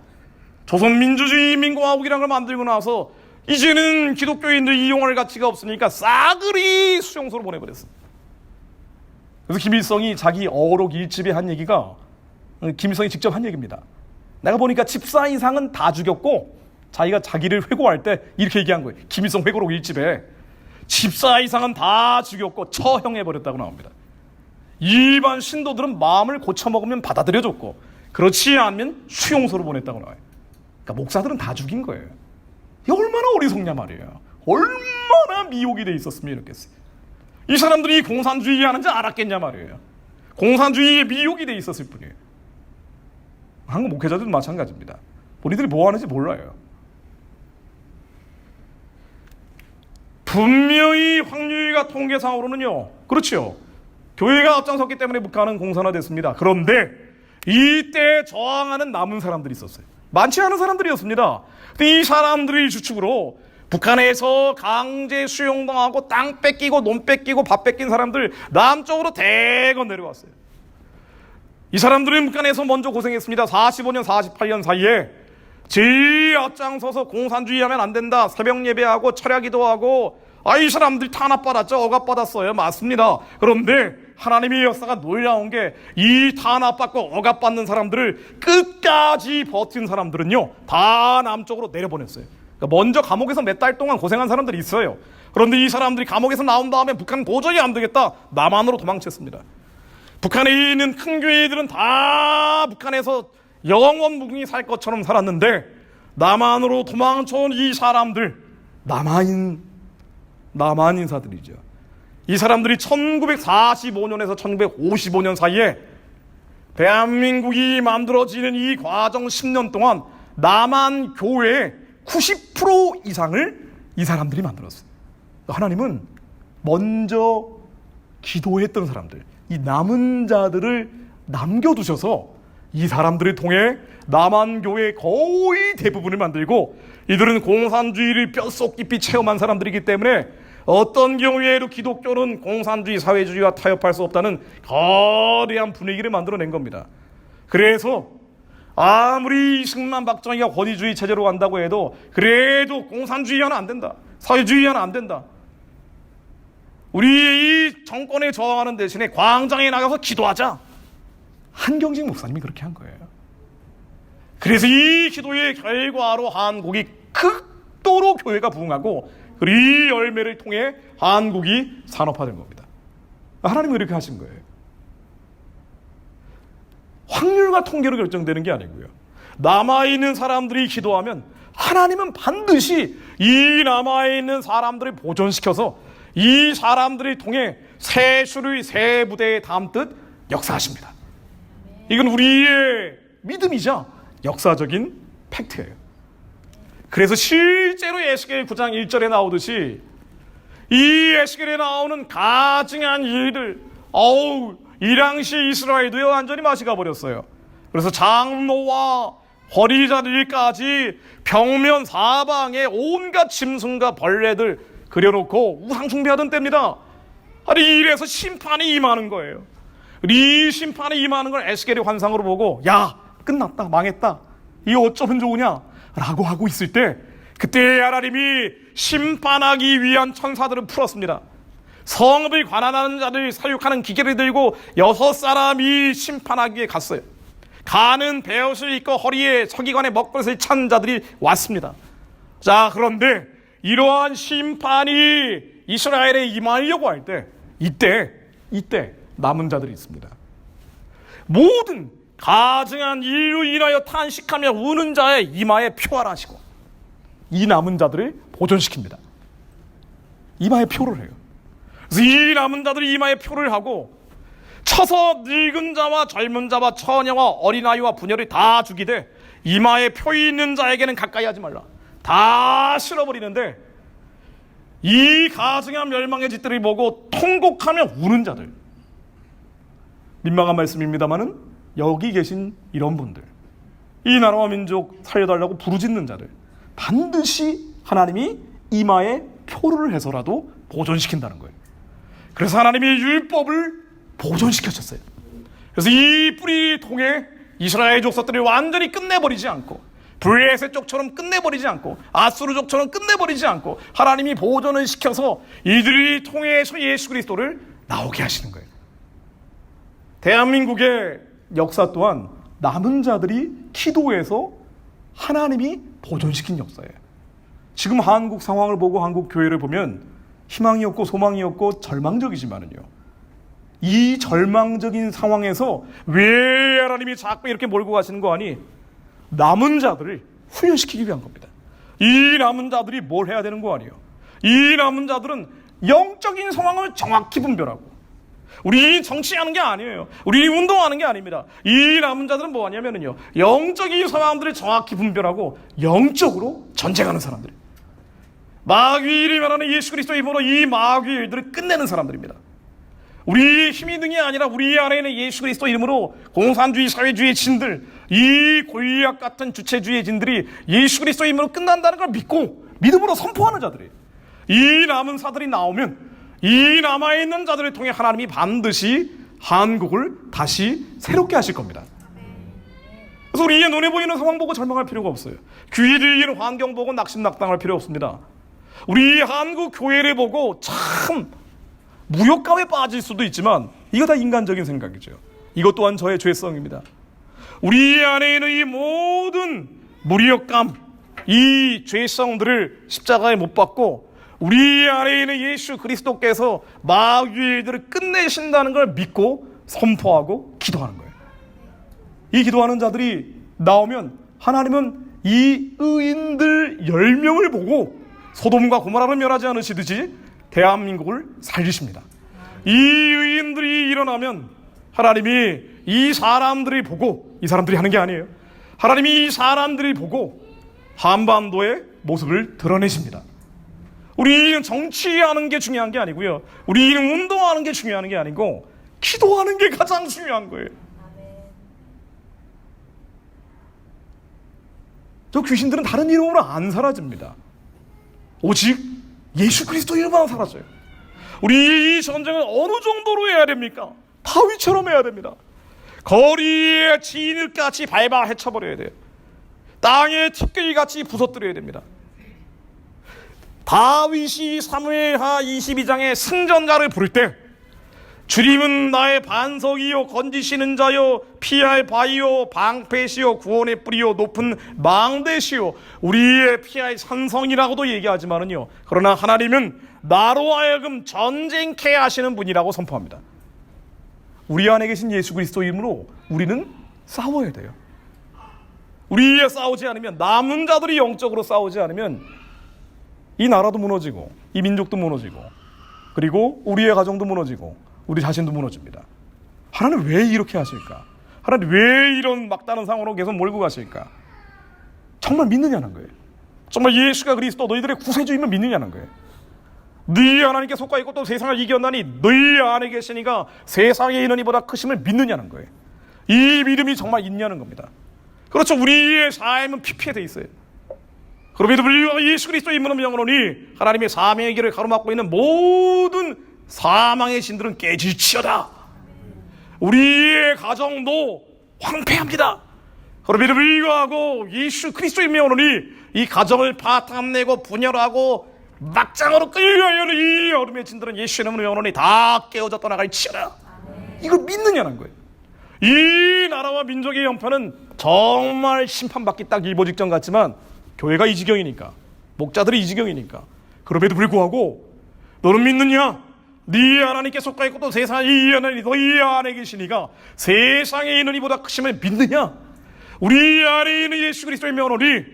조선민주주의 인민공화국이라는 걸 만들고 나서 이제는 기독교인들 이용할 가치가 없으니까 싸그리 수용소로 보내버렸어. 그래서 김일성이 자기 어록 일집에 한 얘기가, 김일성이 직접 한 얘기입니다. 내가 보니까 집사 이상은 다 죽였고, 자기가 자기를 회고할 때 이렇게 얘기한 거예요. 김일성 회고록 일집에 집사 이상은 다 죽였고 처형해버렸다고 나옵니다. 일반 신도들은 마음을 고쳐먹으면 받아들여줬고, 그렇지 않으면 수용소로 보냈다고 나와요. 그러니까 목사들은 다 죽인 거예요. 얼마나 어리석냐 말이에요. 얼마나 미혹이 돼 있었으면 이렇겠어요. 이 사람들이 공산주의 하는지 알았겠냐 말이에요. 공산주의에 미혹이 돼 있었을 뿐이에요. 한국 목회자들도 마찬가지입니다. 본인들이 뭐 하는지 몰라요. 분명히 확률과 통계상으로는요, 그렇죠. 교회가 앞장섰기 때문에 북한은 공산화됐습니다. 그런데 이때 저항하는 남은 사람들이 있었어요. 많지 않은 사람들이었습니다. 이 사람들의 주축으로 북한에서 강제 수용당하고 땅 뺏기고 논 뺏기고 밥 뺏긴 사람들 남쪽으로 대거 내려왔어요. 이 사람들은 북한에서 먼저 고생했습니다. 45년, 48년 사이에 제일 앞장서서 공산주의 하면 안 된다, 새벽 예배하고 철야 기도하고, 이 사람들이 탄압받았죠. 억압받았어요. 맞습니다. 그런데 하나님의 역사가 놀라운 게 이 탄압받고 억압받는 사람들을 끝까지 버틴 사람들은요, 다 남쪽으로 내려보냈어요. 그러니까 먼저 감옥에서 몇 달 동안 고생한 사람들이 있어요. 그런데 이 사람들이 감옥에서 나온 다음에 북한 도저히 안 되겠다, 남한으로 도망쳤습니다. 북한에 있는 큰 교회들은 다 북한에서 영원 무궁히 살 것처럼 살았는데 남한으로 도망쳐온 이 사람들, 남한 인사들이죠. 이 사람들이 1945년에서 1955년 사이에 대한민국이 만들어지는 이 과정 10년 동안 남한 교회의 90% 이상을 이 사람들이 만들었어요. 하나님은 먼저 기도했던 사람들, 이 남은 자들을 남겨두셔서 이 사람들을 통해 남한교회 거의 대부분을 만들고, 이들은 공산주의를 뼛속 깊이 체험한 사람들이기 때문에 어떤 경우에도 기독교는 공산주의, 사회주의와 타협할 수 없다는 거대한 분위기를 만들어낸 겁니다. 그래서 아무리 이승만 박정희가 권위주의 체제로 간다고 해도 그래도 공산주의와는 안 된다, 사회주의와는 안 된다, 우리 이 정권에 저항하는 대신에 광장에 나가서 기도하자, 한경직 목사님이 그렇게 한 거예요. 그래서 이 기도의 결과로 한국이 극도로 교회가 부흥하고 이 열매를 통해 한국이 산업화된 겁니다. 하나님은 이렇게 하신 거예요. 확률과 통계로 결정되는 게 아니고요. 남아있는 사람들이 기도하면 하나님은 반드시 이 남아있는 사람들을 보존시켜서 이 사람들을 통해 새 수를 새 부대에 담듯 역사하십니다. 이건 우리의 믿음이자 역사적인 팩트예요. 그래서 실제로 에스겔 9장 1절에 나오듯이 이 에스겔에 나오는 가증한 일들, 이 당시 이스라엘도요 완전히 맛이 가버렸어요. 그래서 장로와 허리자들까지 벽면 사방에 온갖 짐승과 벌레들 그려놓고 우상 숭배하던 때입니다. 아니 이래서 심판이 임하는 거예요. 이 심판이 임하는 걸 에스겔이 환상으로 보고, 야 끝났다, 망했다, 이거 어쩌면 좋으냐 라고 하고 있을 때, 그때 하나님이 심판하기 위한 천사들을 풀었습니다. 성읍을 관할하는 자들 사육하는 기계를 들고 6사람이 심판하기에 갔어요. 가는 베옷을 입고 허리에 서기관의 먹버릇을 찬 자들이 왔습니다. 자, 그런데 이러한 심판이 이스라엘에 임하려고 할 때 이때 남은 자들이 있습니다. 모든 가증한 일로 인하여 탄식하며 우는 자의 이마에 표하라시고 이 남은 자들을 보존시킵니다. 이마에 표를 해요. 그래서 이 남은 자들이 이마에 표를 하고 쳐서 늙은 자와 젊은 자와 처녀와 어린아이와 부녀를 다 죽이되 이마에 표 있는 자에게는 가까이 하지 말라, 다 실어버리는데, 이 가증한 멸망의 짓들을 보고 통곡하며 우는 자들, 민망한 말씀입니다마는 여기 계신 이런 분들, 이 나라와 민족 살려달라고 부르짖는 자들, 반드시 하나님이 이마에 표를 해서라도 보존시킨다는 거예요. 그래서 하나님이 율법을 보존시켜줬어요. 그래서 이 뿌리를 통해 이스라엘 족속들을 완전히 끝내버리지 않고, 블레셋 족처럼 끝내버리지 않고, 아수르 족처럼 끝내버리지 않고 하나님이 보존을 시켜서 이들이 통해서 예수 그리스도를 나오게 하시는 거예요. 대한민국의 역사 또한 남은 자들이 기도해서 하나님이 보존시킨 역사예요. 지금 한국 상황을 보고 한국 교회를 보면 희망이 없고 소망이 없고 절망적이지만은요, 이 절망적인 상황에서 왜 하나님이 자꾸 이렇게 몰고 가시는 거 아니? 남은 자들을 훈련시키기 위한 겁니다. 이 남은 자들이 뭘 해야 되는 거 아니에요? 이 남은 자들은 영적인 상황을 정확히 분별하고, 우리 정치하는 게 아니에요. 우리 운동하는 게 아닙니다. 이 남은 자들은 뭐 하냐면요, 영적인 상황들을 정확히 분별하고 영적으로 전쟁하는 사람들, 마귀를 말하는 예수 그리스도의 이름으로 이 마귀의 일들을 끝내는 사람들입니다. 우리 힘이 등이 아니라 우리 안에 있는 예수 그리스도 이름으로 공산주의, 사회주의 진들, 이 골리앗 같은 주체주의 진들이 예수 그리스도 이름으로 끝난다는 걸 믿고 믿음으로 선포하는 자들이에요. 이 남은 사들이 나오면 이 남아있는 자들을 통해 하나님이 반드시 한국을 다시 새롭게 하실 겁니다. 그래서 우리의 눈에 보이는 상황 보고 절망할 필요가 없어요. 귀에 들리는 환경 보고 낙심낙당할 필요 없습니다. 우리 한국 교회를 보고 참 무역감에 빠질 수도 있지만 이거 다 인간적인 생각이죠. 이것 또한 저의 죄성입니다. 우리 안에 있는 이 모든 무력감, 이 죄성들을 십자가에 못 박고 우리 안에 있는 예수 그리스도께서 마귀의 일들을 끝내신다는 걸 믿고 선포하고 기도하는 거예요. 이 기도하는 자들이 나오면 하나님은 이 의인들 10명을 보고 소돔과 고모라를 멸하지 않으시듯이 대한민국을 살리십니다. 이 의인들이 일어나면 하나님이 이 사람들이 보고, 이 사람들이 하는 게 아니에요, 하나님이 이 사람들이 보고 한반도의 모습을 드러내십니다. 우리는 정치하는 게 중요한 게 아니고요. 우리는 운동하는 게 중요한 게 아니고 기도하는 게 가장 중요한 거예요. 저 귀신들은 다른 이름으로 안 사라집니다. 오직 예수 그리스도 이름만 사라져요. 우리 이 전쟁은 어느 정도로 해야 됩니까? 다윗처럼 해야 됩니다. 거리에 진흙같이 밟아 헤쳐버려야 돼요. 땅에 티끌같이 부서뜨려야 됩니다. 다윗이 사무엘하 22장에 승전가를 부를 때 주님은 나의 반석이요 건지시는 자요 피할 바위요 방패시요 구원의 뿌리요 높은 망대시요 우리의 피할 산성이라고도 얘기하지만은요, 그러나 하나님은 나로 하여금 전쟁케 하시는 분이라고 선포합니다. 우리 안에 계신 예수 그리스도 이름으로 우리는 싸워야 돼요. 우리에 싸우지 않으면, 남은 자들이 영적으로 싸우지 않으면 이 나라도 무너지고 이 민족도 무너지고 그리고 우리의 가정도 무너지고 우리 자신도 무너집니다. 하나님 왜 이렇게 하실까? 하나님 왜 이런 막다른 상황으로 계속 몰고 가실까? 정말 믿느냐는 거예요. 정말 예수가 그리스도 너희들의 구세주임을 믿느냐는 거예요. 너희 하나님께 속하 있고 또 세상을 이겼나니 너희 안에 계시니가 세상에 있는 이보다 크심을 믿느냐는 거예요. 이 믿음이 정말 있냐는 겁니다. 그렇죠. 우리의 삶은 피폐해 돼 있어요. 그럼에도 불구하고 예수 그리스도의 이름으로 명하노니 하나님의 사명의 길을 가로막고 있는 모든 사망의 신들은 깨질지어다. 우리의 가정도 황폐합니다. 그럼에도 불구하고 예수 그리스도의 명하노니 이 가정을 파탄내고 분열하고 막장으로 끌려가는 이 어둠의 진들은 예수의 이름으로 명하노니 다 깨어져 떠나갈지어다. 이걸 믿느냐는 거예요. 이 나라와 민족의 연판은 정말 심판받기 딱 일보 직전 같지만 교회가 이 지경이니까, 목자들이 이 지경이니까, 그럼에도 불구하고 너는 믿느냐? 네 하나님께 속하 있고 또 세상에 이 하나님 너희 안에 계시니가 세상에 있는 이보다 크심을 믿느냐? 우리 안에 있는 예수 그리스도의 명하노니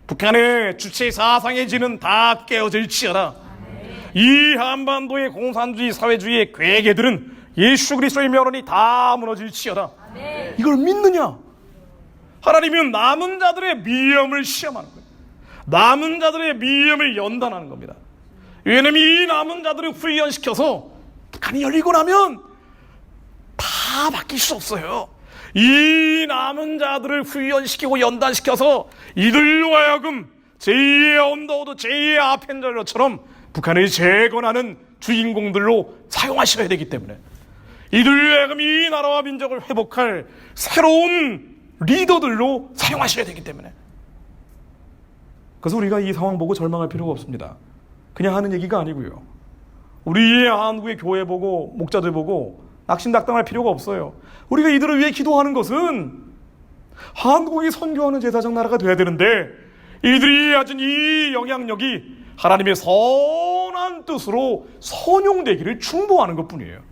북한의 주체 사상의 진은 다 깨어질지어다. 이 한반도의 공산주의 사회주의의 괴계들은 예수 그리스도의 명하노니 다 무너질지어다. 이걸 믿느냐? 하나님은 남은 자들의 미움을 시험하는 거예요. 남은 자들의 미움을 연단하는 겁니다. 왜냐하면 이 남은 자들을 훈련시켜서 북한이 열리고 나면 다 바뀔 수 없어요. 이 남은 자들을 훈련시키고 연단시켜서 이들로 하여금 제2의 언더우드, 제2의 아펜젤러처럼 북한을 재건하는 주인공들로 사용하셔야 되기 때문에, 이들로 하여금 이 나라와 민족을 회복할 새로운 리더들로 사용하셔야 되기 때문에. 그래서 우리가 이 상황 보고 절망할 필요가 없습니다. 그냥 하는 얘기가 아니고요. 우리의 한국의 교회 보고 목자들 보고 낙심낙당할 필요가 없어요. 우리가 이들을 위해 기도하는 것은 한국이 선교하는 제사장 나라가 돼야 되는데 이들이 가진 이 영향력이 하나님의 선한 뜻으로 선용되기를 충고하는 것뿐이에요.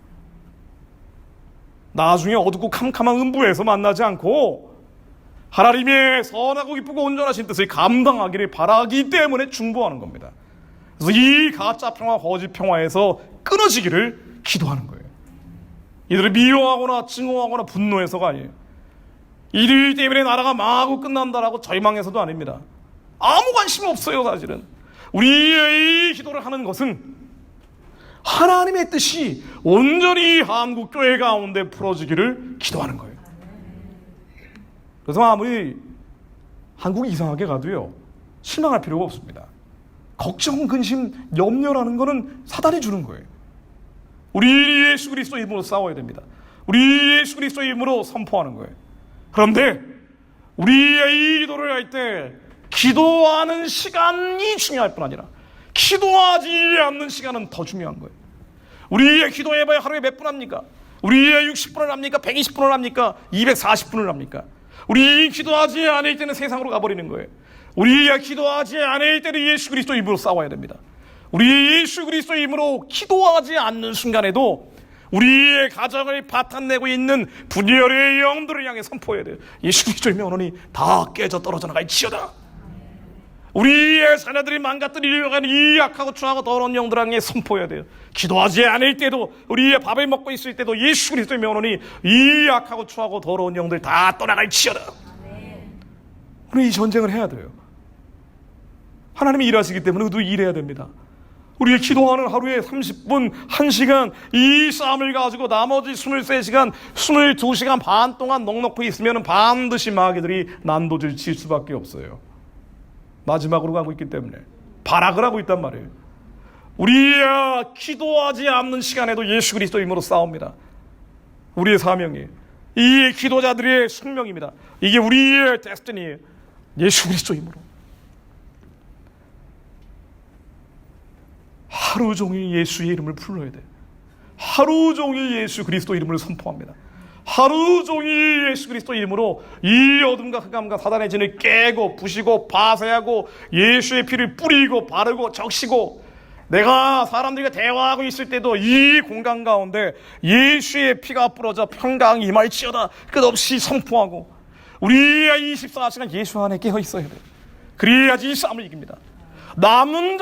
나중에 어둡고 캄캄한 음부에서 만나지 않고 하나님의 선하고 기쁘고 온전하신 뜻을 감당하기를 바라기 때문에 중보하는 겁니다. 그래서 이 가짜 평화, 거짓 평화에서 끊어지기를 기도하는 거예요. 이들을 미워하거나 증오하거나 분노해서가 아니에요. 이들 때문에 나라가 망하고 끝난다라고 절망해서도 아닙니다. 아무 관심 없어요. 사실은 우리의 이 기도를 하는 것은 하나님의 뜻이 온전히 한국 교회 가운데 풀어지기를 기도하는 거예요. 그래서 아무리 한국이 이상하게 가도요, 실망할 필요가 없습니다. 걱정, 근심, 염려라는 거는 사단이 주는 거예요. 우리 예수 그리스도 이름으로 싸워야 됩니다. 우리 예수 그리스도 이름으로 선포하는 거예요. 그런데 우리의 이 기도를 할 때 기도하는 시간이 중요할 뿐 아니라 기도하지 않는 시간은 더 중요한 거예요. 우리의 기도해봐야 하루에 몇 분 합니까? 우리의 60분을 합니까? 120분을 합니까? 240분을 합니까? 우리 기도하지 않을 때는 세상으로 가버리는 거예요. 우리가 기도하지 않을 때는 예수 그리스도 이름으로 싸워야 됩니다. 우리 예수 그리스도 이름으로 기도하지 않는 순간에도 우리의 가정을 바탕내고 있는 분열의 영들을 향해 선포해야 돼요. 예수 그리스도의 명하노니 다 깨져 떨어져 나갈지어다. 우리의 자녀들이 망가뜨리려고 이 악하고 추하고 더러운 영들을 향해 선포해야 돼요. 기도하지 않을 때도, 우리의 밥을 먹고 있을 때도 예수 그리스도의 명하노니 이 악하고 추하고 더러운 영들 다 떠나갈지어다. 우리 이 전쟁을 해야 돼요. 하나님이 일하시기 때문에 우리도 일해야 됩니다. 우리의 기도하는 하루에 30분, 1시간 이 싸움을 가지고 나머지 23시간, 22시간 반 동안 넉넉히 있으면 반드시 마귀들이 난도질 칠 수밖에 없어요. 마지막으로 가고 있기 때문에 발악을 하고 있단 말이에요. 우리야 기도하지 않는 시간에도 예수 그리스도 이름으로 싸웁니다. 우리의 사명이에요. 이 기도자들의 숙명입니다. 이게 우리의 데스티니예요. 예수 그리스도 이름으로 하루 종일 예수의 이름을 불러야 돼. 하루 종일 예수 그리스도 이름을 선포합니다. 하루 종일 예수 그리스도 이름으로 이 어둠과 흑암과 사단의 진을 깨고 부시고 파쇄하고 예수의 피를 뿌리고 바르고 적시고, 내가 사람들과 대화하고 있을 때도 이 공간 가운데 예수의 피가 뿌려져 평강이 임할지어다 끝없이 선포하고, 우리가 24시간 예수 안에 깨어 있어야 돼. 그래야지 이 싸움을 이깁니다. 남은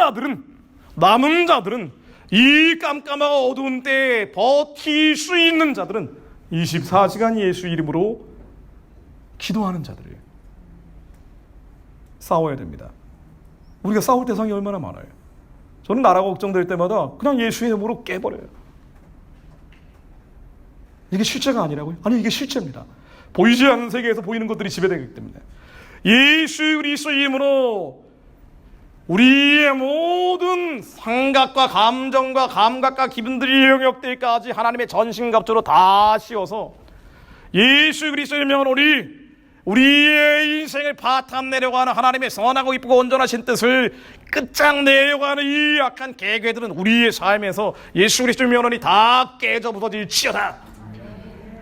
자들은 이 깜깜하고 어두운 때에 버틸 수 있는 자들은 24시간 예수 이름으로 기도하는 자들이에요. 싸워야 됩니다. 우리가 싸울 대상이 얼마나 많아요. 저는 나라가 걱정될 때마다 그냥 예수의 이름으로 깨버려요. 이게 실제가 아니라고요? 아니, 이게 실제입니다. 보이지 않는 세계에서 보이는 것들이 지배되기 때문에 예수 그리스도 이름으로 우리의 모든 생각과 감정과 감각과 기분들이 영역들까지 하나님의 전신갑주로 다 씌워서 예수 그리스도의 명으로 우리의 인생을 바탕내려고 하는 하나님의 선하고 이쁘고 온전하신 뜻을 끝장내려고 하는 이 악한 계획들은 우리의 삶에서 예수 그리스도의 명으로 다 깨져 부서질지어다.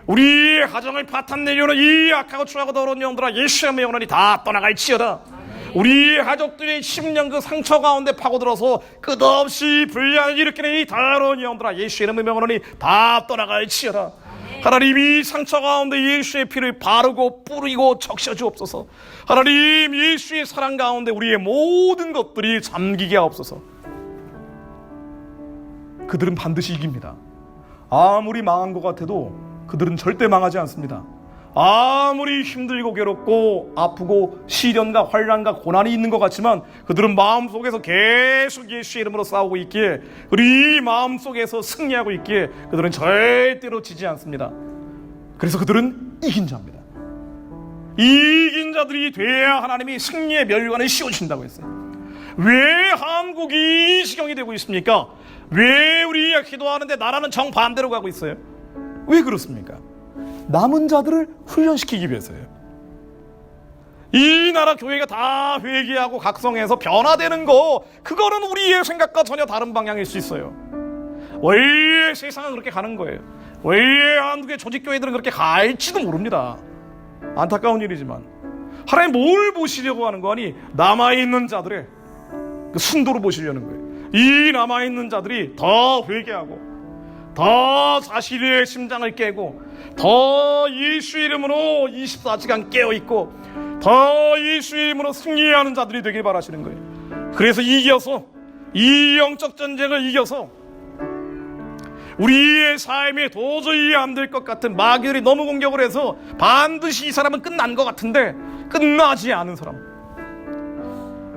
우리의 가정을 바탕내려는 이 악하고 추하고 더러운 영들아 예수의 명으로 다 떠나갈지어다. 우리 가족들의 10년 그 상처 가운데 파고들어서 끝없이 불량을 일으키는 이 더러운 영들아 예수의 명으로 다 떠나갈지어다. 하나님, 이 상처 가운데 예수의 피를 바르고 뿌리고 적셔 주옵소서. 하나님, 예수의 사랑 가운데 우리의 모든 것들이 잠기게 하옵소서. 그들은 반드시 이깁니다. 아무리 망한 것 같아도 그들은 절대 망하지 않습니다. 아무리 힘들고 괴롭고 아프고 시련과 환난과 고난이 있는 것 같지만 그들은 마음속에서 계속 예수의 이름으로 싸우고 있기에, 우리 마음속에서 승리하고 있기에 그들은 절대로 지지 않습니다. 그래서 그들은 이긴 자입니다. 이긴 자들이 돼야 하나님이 승리의 멸관을 씌워주신다고 했어요. 왜 한국이 이 지경이 되고 있습니까? 왜 우리가 기도하는데 나라는 정반대로 가고 있어요? 왜 그렇습니까? 남은 자들을 훈련시키기 위해서예요. 이 나라 교회가 다 회개하고 각성해서 변화되는 거, 그거는 우리의 생각과 전혀 다른 방향일 수 있어요. 왜 세상은 그렇게 가는 거예요? 왜 한국의 조직교회들은 그렇게 갈지도 모릅니다. 안타까운 일이지만 하나님 뭘 보시려고 하는 거 아니? 남아있는 자들의 그 순도로 보시려는 거예요. 이 남아있는 자들이 더 회개하고 더 자신의 심장을 깨고 더 예수 이름으로 24시간 깨어있고 더 예수 이름으로 승리하는 자들이 되길 바라시는 거예요. 그래서 이겨서, 이 영적 전쟁을 이겨서 우리의 삶에 도저히 안 될 것 같은 마귀들이 너무 공격을 해서 반드시 이 사람은 끝난 것 같은데 끝나지 않은 사람,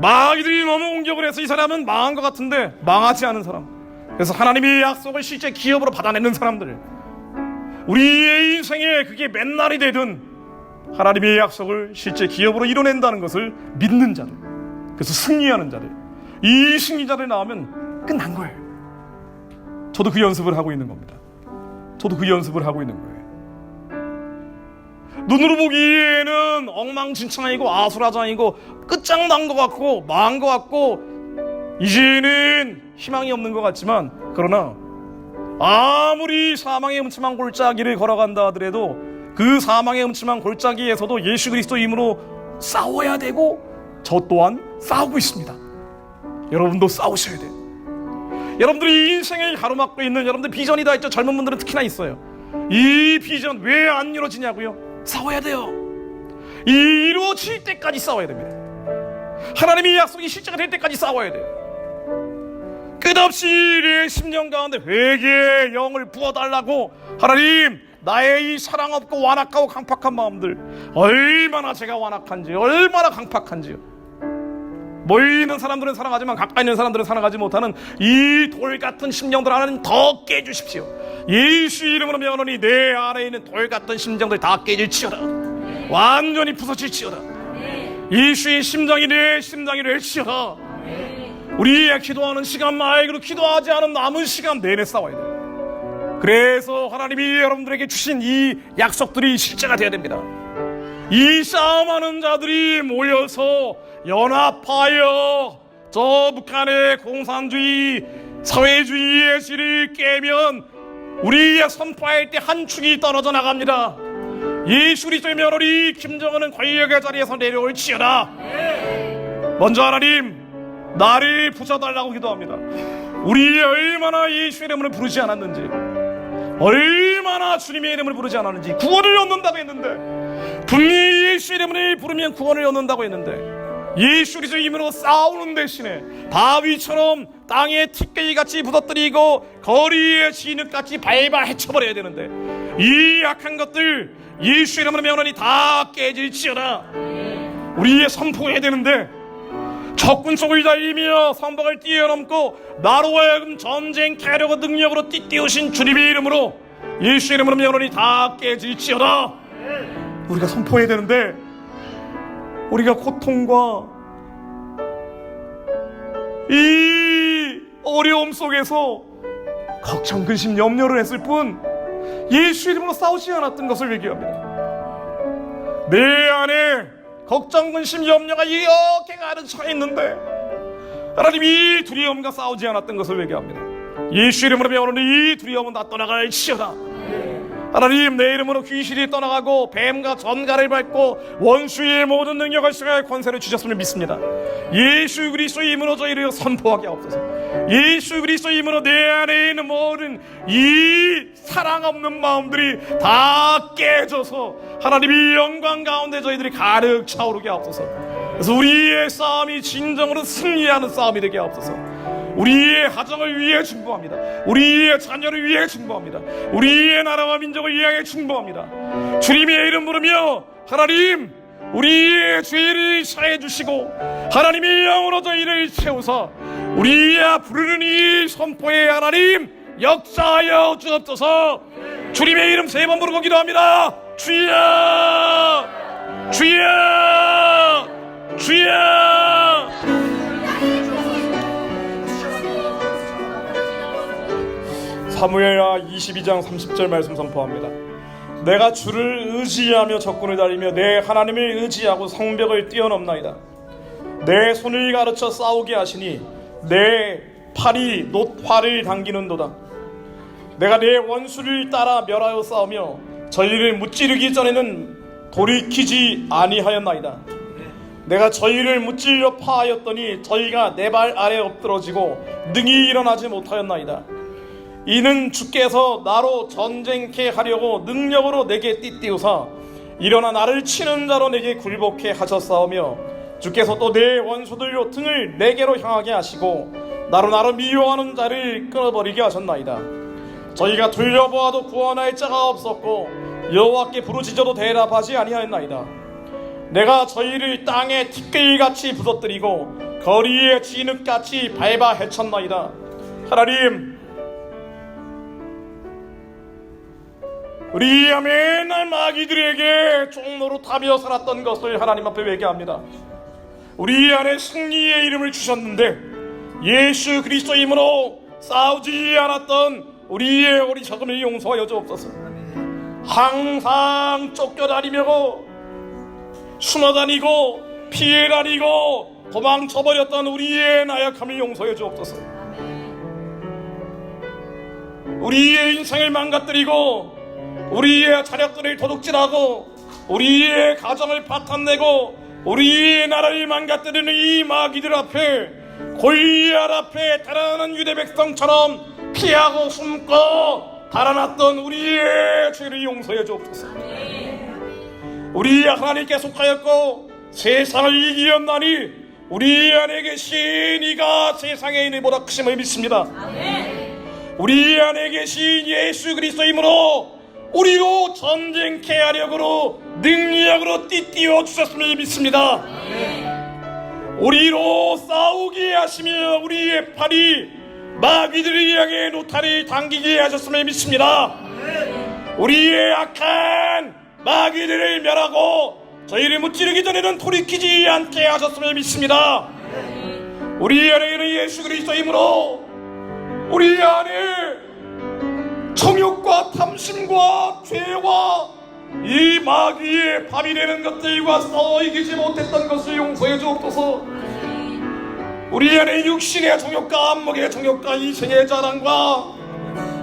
마귀들이 너무 공격을 해서 이 사람은 망한 것 같은데 망하지 않은 사람, 그래서 하나님의 약속을 실제 기업으로 받아내는 사람들, 우리의 인생에 그게 맨날이 되든 하나님의 약속을 실제 기업으로 이뤄낸다는 것을 믿는 자들, 그래서 승리하는 자들, 이 승리자들 나오면 끝난 거예요. 저도 그 연습을 하고 있는 겁니다. 저도 그 연습을 하고 있는 거예요. 눈으로 보기에는 엉망진창이고 아수라장이고 끝장난 것 같고 망한 것 같고 이제는 희망이 없는 것 같지만, 그러나 아무리 사망의 음침한 골짜기를 걸어간다 하더라도 그 사망의 음침한 골짜기에서도 예수 그리스도 이름으로 싸워야 되고 저 또한 싸우고 있습니다. 여러분도 싸우셔야 돼요. 여러분들이 인생을 가로막고 있는 여러분들 비전이 다 있죠. 젊은 분들은 특히나 있어요. 이 비전 왜 안 이루어지냐고요? 싸워야 돼요. 이루어질 때까지 싸워야 됩니다. 하나님의 약속이 실제가 될 때까지 싸워야 돼요. 끝없이 내 심령 가운데 회개의 영을 부어달라고, 하나님 나의 이 사랑 없고 완악하고 강팍한 마음들 얼마나 제가 완악한지 얼마나 강팍한지요. 멀리 있는 사람들은 사랑하지만 가까이 있는 사람들은 사랑하지 못하는 이 돌 같은 심령들 하나님 더 깨주십시오. 예수 이름으로 명하노니 내 안에 있는 돌 같은 심정들 다 깨질지어다. 완전히 부서질지어다. 예수의 심장이 내 심장이 될지어다. 우리의 기도하는 시간 말고로 기도하지 않은 남은 시간 내내 싸워야 돼요. 그래서 하나님이 여러분들에게 주신 이 약속들이 실제가 돼야 됩니다. 이 싸움하는 자들이 모여서 연합하여 저 북한의 공산주의 사회주의의 실을 깨면 우리의 선포할 때 한 축이 떨어져 나갑니다. 예수 그리스도의 며느리 김정은은 권력의 자리에서 내려올지어다. 먼저 하나님 나를 부셔달라고 기도합니다. 우리 얼마나 예수의 이름을 부르지 않았는지, 얼마나 주님의 이름을 부르지 않았는지, 구원을 얻는다고 했는데, 분명히 예수의 이름을 부르면 구원을 얻는다고 했는데, 예수 그리스도의 이름으로 싸우는 대신에 바위처럼 땅에 티끌같이 부서뜨리고 거리에 진흙같이 밟아 헤쳐버려야 되는데, 이 약한 것들 예수 이름으로 명하니 다 깨질지어다. 우리의 선포해야 되는데 적군 속을 달리며 선박을 뛰어넘고 나로 하여금 전쟁케 하려고 능력으로 띠띠우신 주님의 이름으로 예수 이름으로 명하니 다 깨질지어다. 우리가 선포해야 되는데 우리가 고통과 이 어려움 속에서 걱정, 근심, 염려를 했을 뿐 예수 이름으로 싸우지 않았던 것을 얘기합니다. 내 안에 걱정, 근심, 염려가 이렇게 가득 차 있는데 하나님 이 두려움과 싸우지 않았던 것을 얘기합니다. 예수 이름으로 명하노니 이 두려움은 다 떠나갈지어다. 하나님 내 이름으로 귀신이 떠나가고 뱀과 전갈을 밟고 원수의 모든 능력을 수행할 권세를 주셨음을 믿습니다. 예수 그리스도의 이름으로 저희를 선포하게 하옵소서. 예수 그리스도의 이름으로 내 안에 있는 모든 이 사랑 없는 마음들이 다 깨져서 하나님의 영광 가운데 저희들이 가득 차오르게 하옵소서. 그래서 우리의 싸움이 진정으로 승리하는 싸움이 되게 하옵소서. 우리의 가정을 위해 중보합니다. 우리의 자녀를 위해 중보합니다. 우리의 나라와 민족을 위하여 중보합니다. 주님의 이름 부르며 하나님 우리의 죄를 사해 주시고 하나님의 영으로 저희를 채우사 우리의 부르는 이 선포에 하나님 역사하여 주옵소서. 주님의 이름 3번 부르고 기도합니다. 주여 주여 주여. 사무엘하 22장 30절 말씀 선포합니다. 내가 주를 의지하며 적군을 달리며 내 하나님을 의지하고 성벽을 뛰어넘나이다. 내 손을 가르쳐 싸우게 하시니 내 팔이 놋화를 당기는도다. 내가 내 원수를 따라 멸하여 싸우며 저희를 무찌르기 전에는 돌이키지 아니하였나이다. 내가 저희를 무찔러 파하였더니 저희가 내 발 아래 엎드러지고 능히 일어나지 못하였나이다. 이는 주께서 나로 전쟁케 하려고 능력으로 내게 띠띠우사 일어나 나를 치는 자로 내게 굴복케 하셨사오며 주께서 또 내 원수들로 등을 내게로 향하게 하시고 나로 미워하는 자를 끊어버리게 하셨나이다. 저희가 돌려보아도 구원할 자가 없었고 여호와께 부르짖어도 대답하지 아니하였나이다. 내가 저희를 땅에 티끌같이 부서뜨리고 거리에 진흙같이 밟아 헤쳤나이다. 하나님 우리가 맨날 마귀들에게 종로로 타며 살았던 것을 하나님 앞에 회개합니다. 우리 안에 승리의 이름을 주셨는데 예수 그리스도 이름으로 싸우지 않았던 우리의 어리석음을 용서하여 주옵소서. 항상 쫓겨다니며 숨어다니고 피해다니고 도망쳐버렸던 우리의 나약함을 용서해 주옵소서. 우리의 인생을 망가뜨리고 우리의 자력들을 도둑질하고 우리의 가정을 파탄내고 우리의 나라를 망가뜨리는 이 마귀들 앞에 골리앗 앞에 달아나는 유대 백성처럼 피하고 숨고 달아났던 우리의 죄를 용서해 주옵소서. 우리 하나님께 속하였고 세상을 이기었나니 우리 안에 계신 이가 세상의 인보다 크심을 믿습니다. 우리 안에 계신 예수 그리스도이므로 우리로 전쟁케 하려고 능력으로 띠띠워 주셨음을 믿습니다. 우리로 싸우게 하시며 우리의 팔이 마귀들을 향해 노타를 당기게 하셨음을 믿습니다. 우리의 악한 마귀들을 멸하고 저희를 무찌르기 전에는 돌이키지 않게 하셨음을 믿습니다. 우리 안에는 예수 그리스도이므로 우리 안에 정욕과 탐심과 죄와 이 마귀의 밥이 되는 것들과 싸워 이기지 못했던 것을 용서해 주옵소서. 우리 안에 육신의 정욕과 안목의 정욕과 이생의 자랑과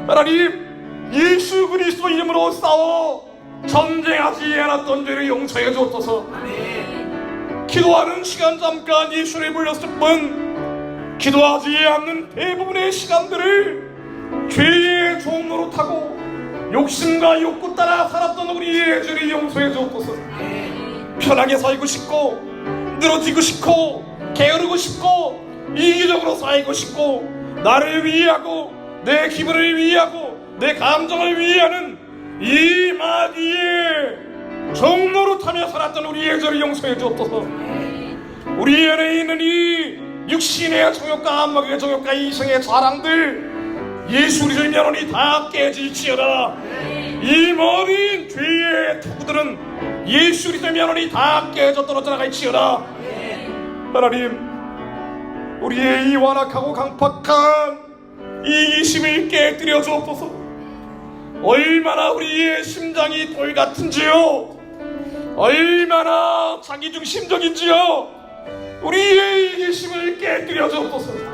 하나님 예수 그리스도 이름으로 싸워 전쟁하지 않았던 죄를 용서해 주옵소서. 기도하는 시간 잠깐 예수를 불렀을 뿐 기도하지 않는 대부분의 시간들을 죄의 종로로 타고 욕심과 욕구 따라 살았던 우리의 죄를 용서해 주옵소서. 편하게 살고 싶고 늘어지고 싶고 게으르고 싶고 이기적으로 살고 싶고 나를 위하고 내 기분을 위하고 내 감정을 위하는 이 마귀의 종로로 타며 살았던 우리의 죄를 용서해 주옵소서. 우리 안에 있는 이 육신의 정욕과 안목의 정욕과 이성의 자랑들 예수 그리스도의 면허니 다 깨질지어다. 이 모든 죄의 토구들은 예수 그리스도의 면허니 다 깨져 떨어져 나갈지어다. 하나님 우리의 이 완악하고 강팍한 이기심을 깨뜨려 주옵소서. 얼마나 우리의 심장이 돌같은지요, 얼마나 자기중심적인지요, 우리의 이기심을 깨뜨려 주옵소서.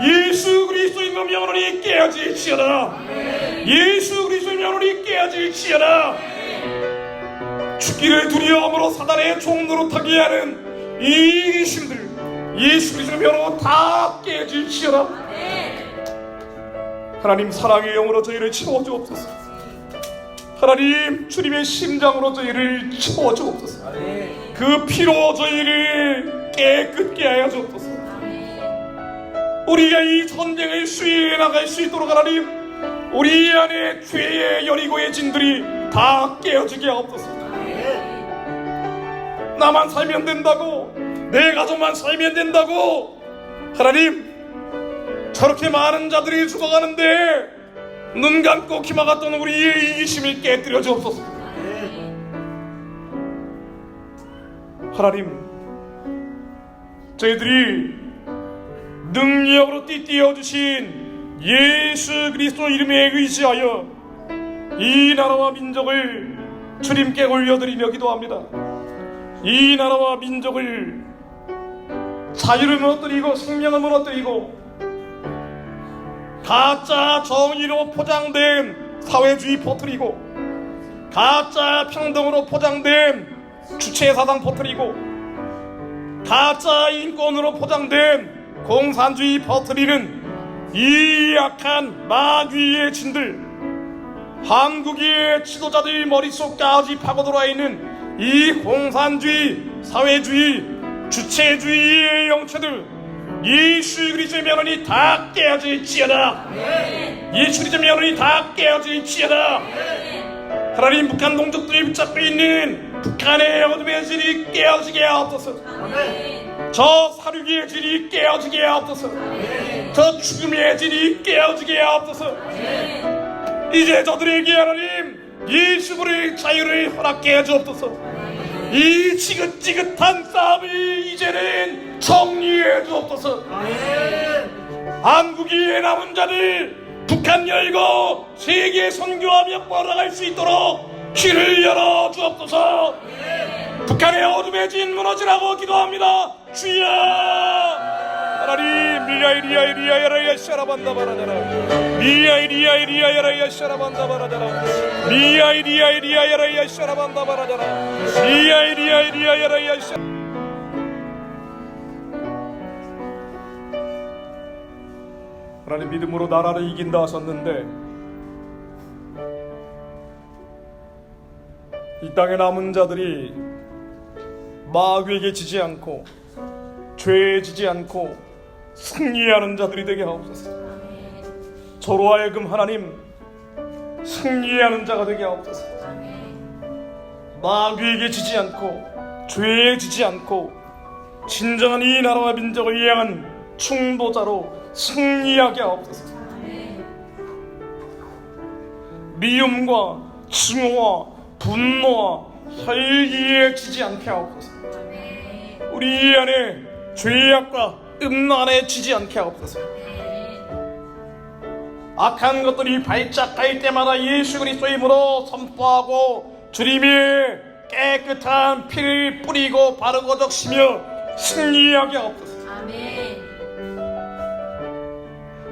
예수 그리스도의 명령으로 깨어질지어다. 예수 그리스도의 명령으로 깨어질지어다. 죽기를 두려움으로 사단의 종로로 타게 하는 이 이기심들 예수 그리스도의 명령으로 다 깨질지어다. 하나님 사랑의 영으로 저희를 채워주옵소서. 하나님 주님의 심장으로 저희를 채워주옵소서. 그 피로 저희를 깨끗게 하여 주옵소서. 우리가 이 전쟁을 수행해 나갈 수 있도록 하나님 우리 안에 죄의 여리고의 진들이 다 깨어지게 하옵소서. 나만 살면 된다고, 내 가족만 살면 된다고 하나님 저렇게 많은 자들이 죽어가는데 눈 감고 기막았던 우리의 이기심을 깨뜨려 주옵소서. 하나님 저희들이 능력으로 띠띠어 주신 예수 그리스도 이름에 의지하여 이 나라와 민족을 주님께 올려드리며 기도합니다. 이 나라와 민족을 자유를 무너뜨리고 생명을 무너뜨리고 가짜 정의로 포장된 사회주의 퍼뜨리고 가짜 평등으로 포장된 주체사상 퍼뜨리고 가짜 인권으로 포장된 공산주의 퍼뜨리는 이 약한 마귀의 진들, 한국의 지도자들 머릿속까지 파고들어 있는 이 공산주의, 사회주의, 주체주의의 영체들 예수 그리스도의 면허니 다 깨어질지어다. 예수 그리스도의 면허니 다 깨어질지어다. 하나님 북한 동족들이 붙잡고 있는 북한의 어둠의 진이 깨어지게 하옵소서. 저 사륙의 진이 깨어지게 하옵소서. 저 죽음의 진이 깨어지게 하옵소서. 이제 저들에게 하나님 예수의 자유를 허락해 주옵소서. 이 지긋지긋한 싸움을 이제는 정리해 주옵소서. 한국의 남은 자들 북한 열고 세계 선교하며 뻗어갈 수 있도록 길을 열어 주옵소서. 북한의 어둠의 진 무너지라고 기도합니다. 주여 하나님 미야이리야이리야야라야 샤라반다바라다라 미야이리야이리야야라야 샤라반다바라다라 미야이리야이리야야라야 샤라반다바라다라 미야이리야이리야야라야 샤. 하나님 믿음으로 나라를 이긴다 하셨는데 이 땅에 남은 자들이 마귀에게 지지 않고 죄에 지지 않고 승리하는 자들이 되게 하옵소서. 저로 하여금 하나님 승리하는 자가 되게 하옵소서. 마귀에게 지지 않고 죄에 지지 않고 진정한 이 나라와 민족을 향한 충도자로 승리하게 하옵소서. 미움과 증오와 분노와 혈기에 지지 않게 하옵소서. 우리 안에 죄악과 음란에 지지 않게 하옵소서. 악한 것들이 발작할 때마다 예수 그리스도의 이름으로 선포하고 주님의 깨끗한 피를 뿌리고 바르고 적시며 승리하게 하옵소서.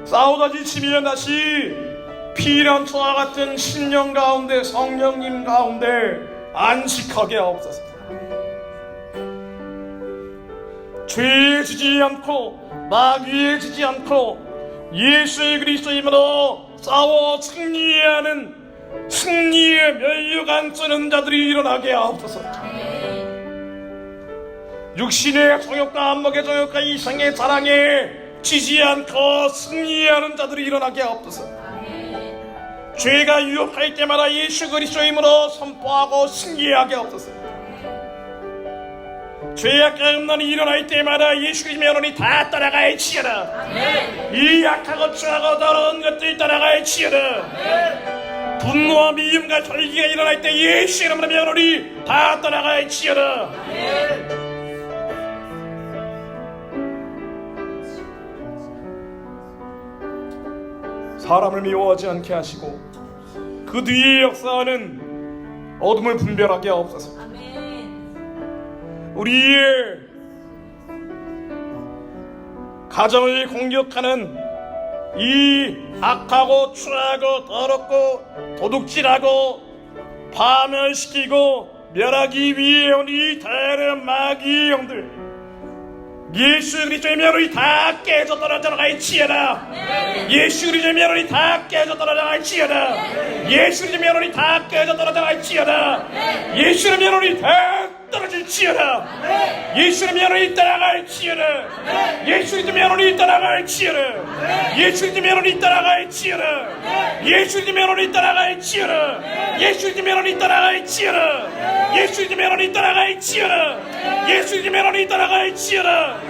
싸우다 지치면 다시 피난처와 같은 신령 가운데 성령님 가운데 안식하게 하옵소서. 죄에 지지 않고 마귀에 지지 않고 예수 그리스도의 이름으로 싸워 승리하는 승리의 면류관 쓰는 자들이 일어나게 하옵소서. 육신의 정욕과 안목의 정욕과 이성의 사랑에 지지 않고 승리하는 자들이 일어나게 하옵소서. 죄가 유혹할 때마다 예수 그리스도의 이름으로 선포하고 승리하게 하옵소서. 죄악과 음란이 일어날 때마다 예수 그리스도의 여론이 다 따라갈지어다. 이 약하고 추하고 더러운 것들이 따라갈지어다. 분노와 미움과 절기가 일어날 때 예수 이름으로 여론이 다 따라갈지어다. 사람을 미워하지 않게 하시고 그 뒤에 역사하는 어둠을 분별하게 하옵소서. 우리의 가정을 공격하는 이 악하고 추하고 더럽고 도둑질하고 파멸시키고 멸하기 위해 온 이 다른 마귀의 영들 예수 그리스도의 면허이 다 깨져 떨어져 나갈지어다. 예수 그리스도의 면허이 다 깨져 떨어져 나갈지어다. 예수 그리스도의 면허이 다 깨져 떨어져 나갈지어다. 예수의 면허이 다 떨어질지어다. 예수의 면허이 따라갈지어다. 예수의 면허이 따라갈지어다. 예수의 면허이 따라갈지어다. 예수의 면허이 따라갈지어다. 예수의 면허이 따라갈지어다. 예수의 면허이 따라갈지어다. 예수의 면허이 따라갈지어다.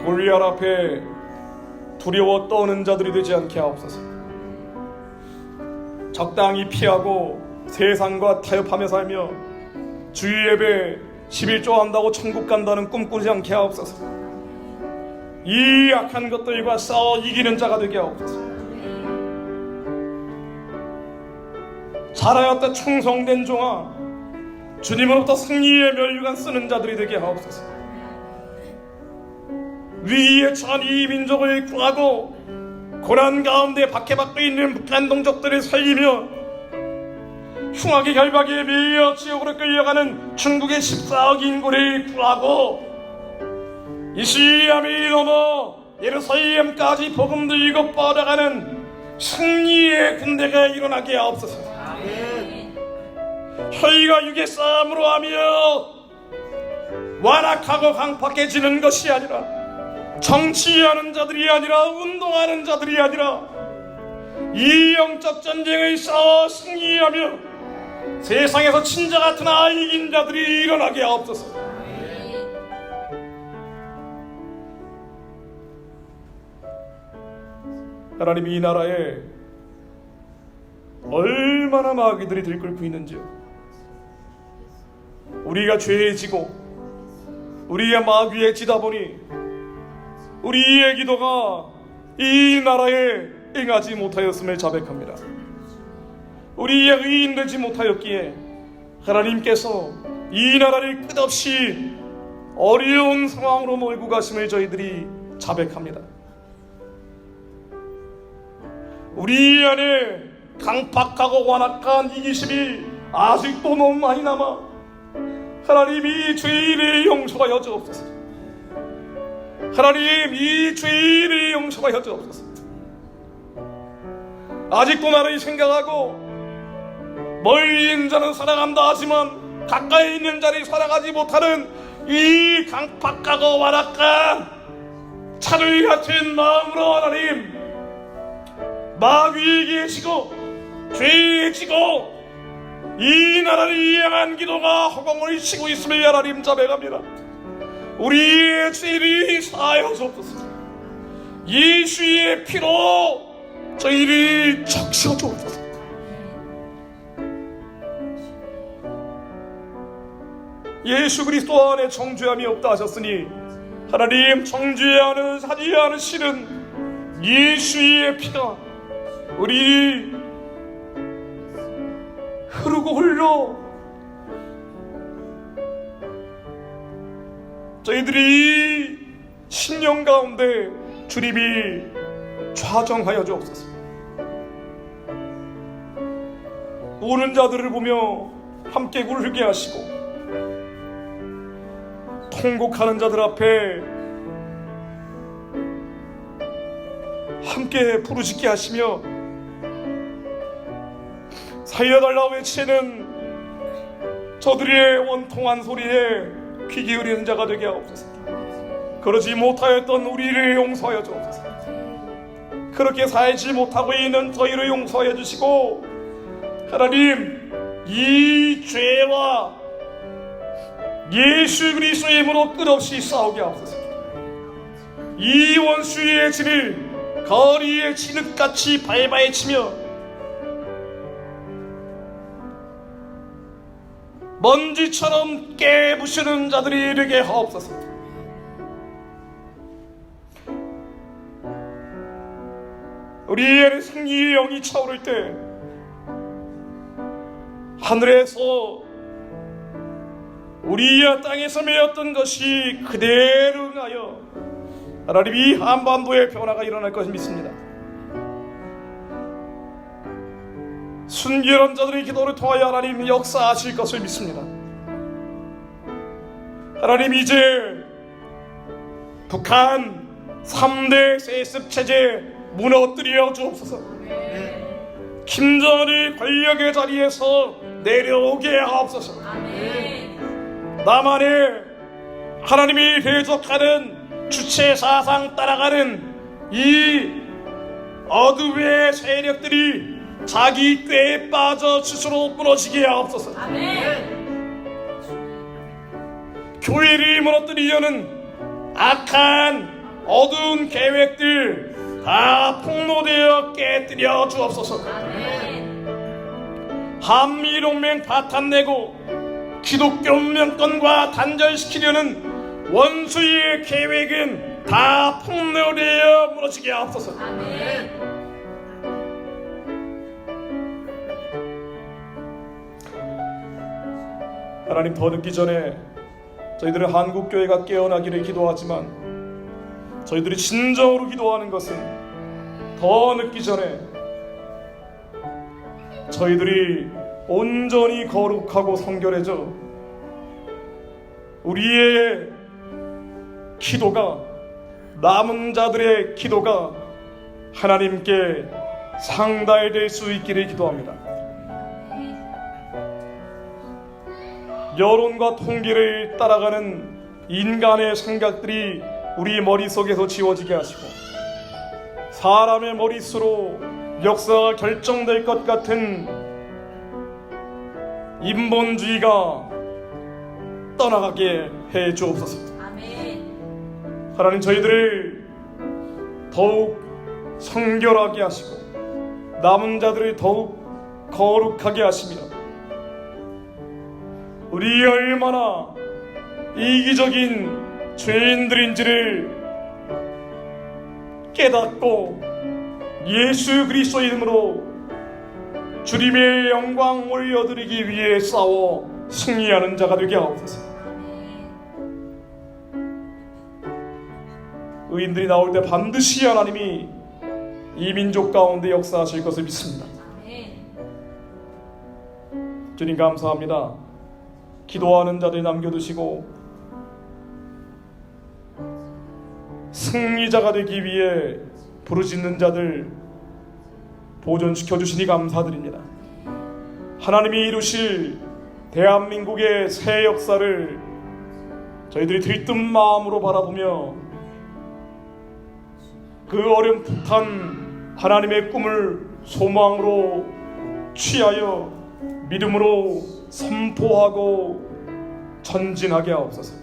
골리앗 앞에 두려워 떠는 자들이 되지 않게 하옵소서. 적당히 피하고 세상과 타협하며 살며 주일 예배 11조 한다고 천국 간다는 꿈 꾸지 않게 하옵소서. 이 악한 것들과 싸워 이기는 자가 되게 하옵소서. 살아왔다 충성된 종아 주님으로부터 승리의 면류관 쓰는 자들이 되게 하옵소서. 위기에 처한 이 민족을 구하고 고난 가운데 박해받고 있는 북한 동족들을 살리며 흉악의 결박에 매여 지옥으로 끌려가는 중국의 14억 인구를 구하고 이시야미 넘어 예루살렘까지 복음 들고 뻗어가는 승리의 군대가 일어나게 하옵소서. 혈과 육의 싸움으로 하며 완악하고 강팍해지는 것이 아니라 정치하는 자들이 아니라 운동하는 자들이 아니라 이 영적 전쟁을 싸워 승리하며 세상에서 친자 같은 아이 이긴 자들이 일어나게 하옵소서. 하나님, 이 나라에 얼마나 마귀들이 들끓고 있는지요. 우리가 죄에 지고 우리가 마귀에 지다 보니 우리의 기도가 이 나라에 응하지 못하였음을 자백합니다. 우리의 의인 되지 못하였기에 하나님께서 이 나라를 끝없이 어려운 상황으로 몰고 가심을 저희들이 자백합니다. 우리 안에 강팍하고 완악한 이기심이 아직도 너무 많이 남아 하나님, 이 죄인의 용서하여 주옵소서. 하나님, 이 죄인의 용서하여 주옵소서. 아직도 나를 생각하고 멀리 있는 자는 살아간다 하지만 가까이 있는 자를 살아가지 못하는 이 강팍하고 완악한 차를 같은 마음으로 하나님, 마귀에게 지고 죄에 지고 이 나라를 향한 기도가 허공을 치고 있음을 하나님 자백합니다. 우리의 죄를 사하여 주옵소서. 예수의 피로 저희를 적셔 주옵소서. 예수 그리스도 안에 정죄함이 없다 하셨으니 하나님, 정죄하는 하지 않으시는 예수의 피가 우리 흐르고 흘러 저희들이 신령 가운데 주님이 좌정하여 주옵소서. 우는 자들을 보며 함께 울게 하시고 통곡하는 자들 앞에 함께 부르짖게 하시며 살려달라고 외치는 저들의 원통한 소리에 귀 기울이는 자가 되게 하옵소서. 그러지 못하였던 우리를 용서하여 주옵소서. 그렇게 살지 못하고 있는 저희를 용서하여 주시고 하나님, 이 죄와 예수 그리스도의 이름으로 끝없이 싸우게 하옵소서. 이 원수의 진을 거리에 진흙같이 발바에 치며 먼지처럼 깨부수는 자들이 되게 하옵소서. 우리의 승리의 영이 차오를 때 하늘에서 우리의 땅에서 메었던 것이 그대로 응하여 하나님 이 한반도의 변화가 일어날 것을 믿습니다. 순결한 자들의 기도를 통하여 하나님 역사하실 것을 믿습니다. 하나님, 이제 북한 3대 세습 체제 무너뜨려 주옵소서. 김정은이 권력의 자리에서 내려오게 하옵소서. 남한에 하나님이 대적하는 주체 사상 따라가는 이 어둠의 세력들이 자기 꾀에 빠져 스스로 무너지게 하옵소서. 교회를 무너뜨리려는 악한 어두운 계획들 다 폭로되어 깨뜨려 주옵소서. 한미동맹 파탄내고 기독교 명권과 단절시키려는 원수의 계획은 다 폭로되어 무너지게 하옵소서. 하나님, 더 늦기 전에 저희들의 한국교회가 깨어나기를 기도하지만 저희들이 진정으로 기도하는 것은 더 늦기 전에 저희들이 온전히 거룩하고 성결해져 우리의 기도가, 남은 자들의 기도가 하나님께 상달될 수 있기를 기도합니다. 여론과 통계를 따라가는 인간의 생각들이 우리 머릿속에서 지워지게 하시고 사람의 머릿수로 역사가 결정될 것 같은 인본주의가 떠나가게 해 주옵소서. 하나님, 저희들을 더욱 성결하게 하시고 남은 자들을 더욱 거룩하게 하시며 우리 얼마나 이기적인 죄인들인지를 깨닫고 예수 그리스도의 이름으로 주님의 영광 올려드리기 위해 싸워 승리하는 자가 되게 하옵소서. 의인들이 나올 때 반드시 하나님이 이 민족 가운데 역사하실 것을 믿습니다. 주님, 감사합니다. 기도하는 자들 남겨두시고 승리자가 되기 위해 부르짖는 자들 보존시켜 주시니 감사드립니다. 하나님이 이루실 대한민국의 새 역사를 저희들이 들뜬 마음으로 바라보며 그 어렴풋한 하나님의 꿈을 소망으로 취하여 믿음으로 선포하고 전진하게 하옵소서.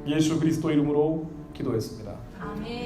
예수 그리스도 이름으로 기도했습니다. 아멘.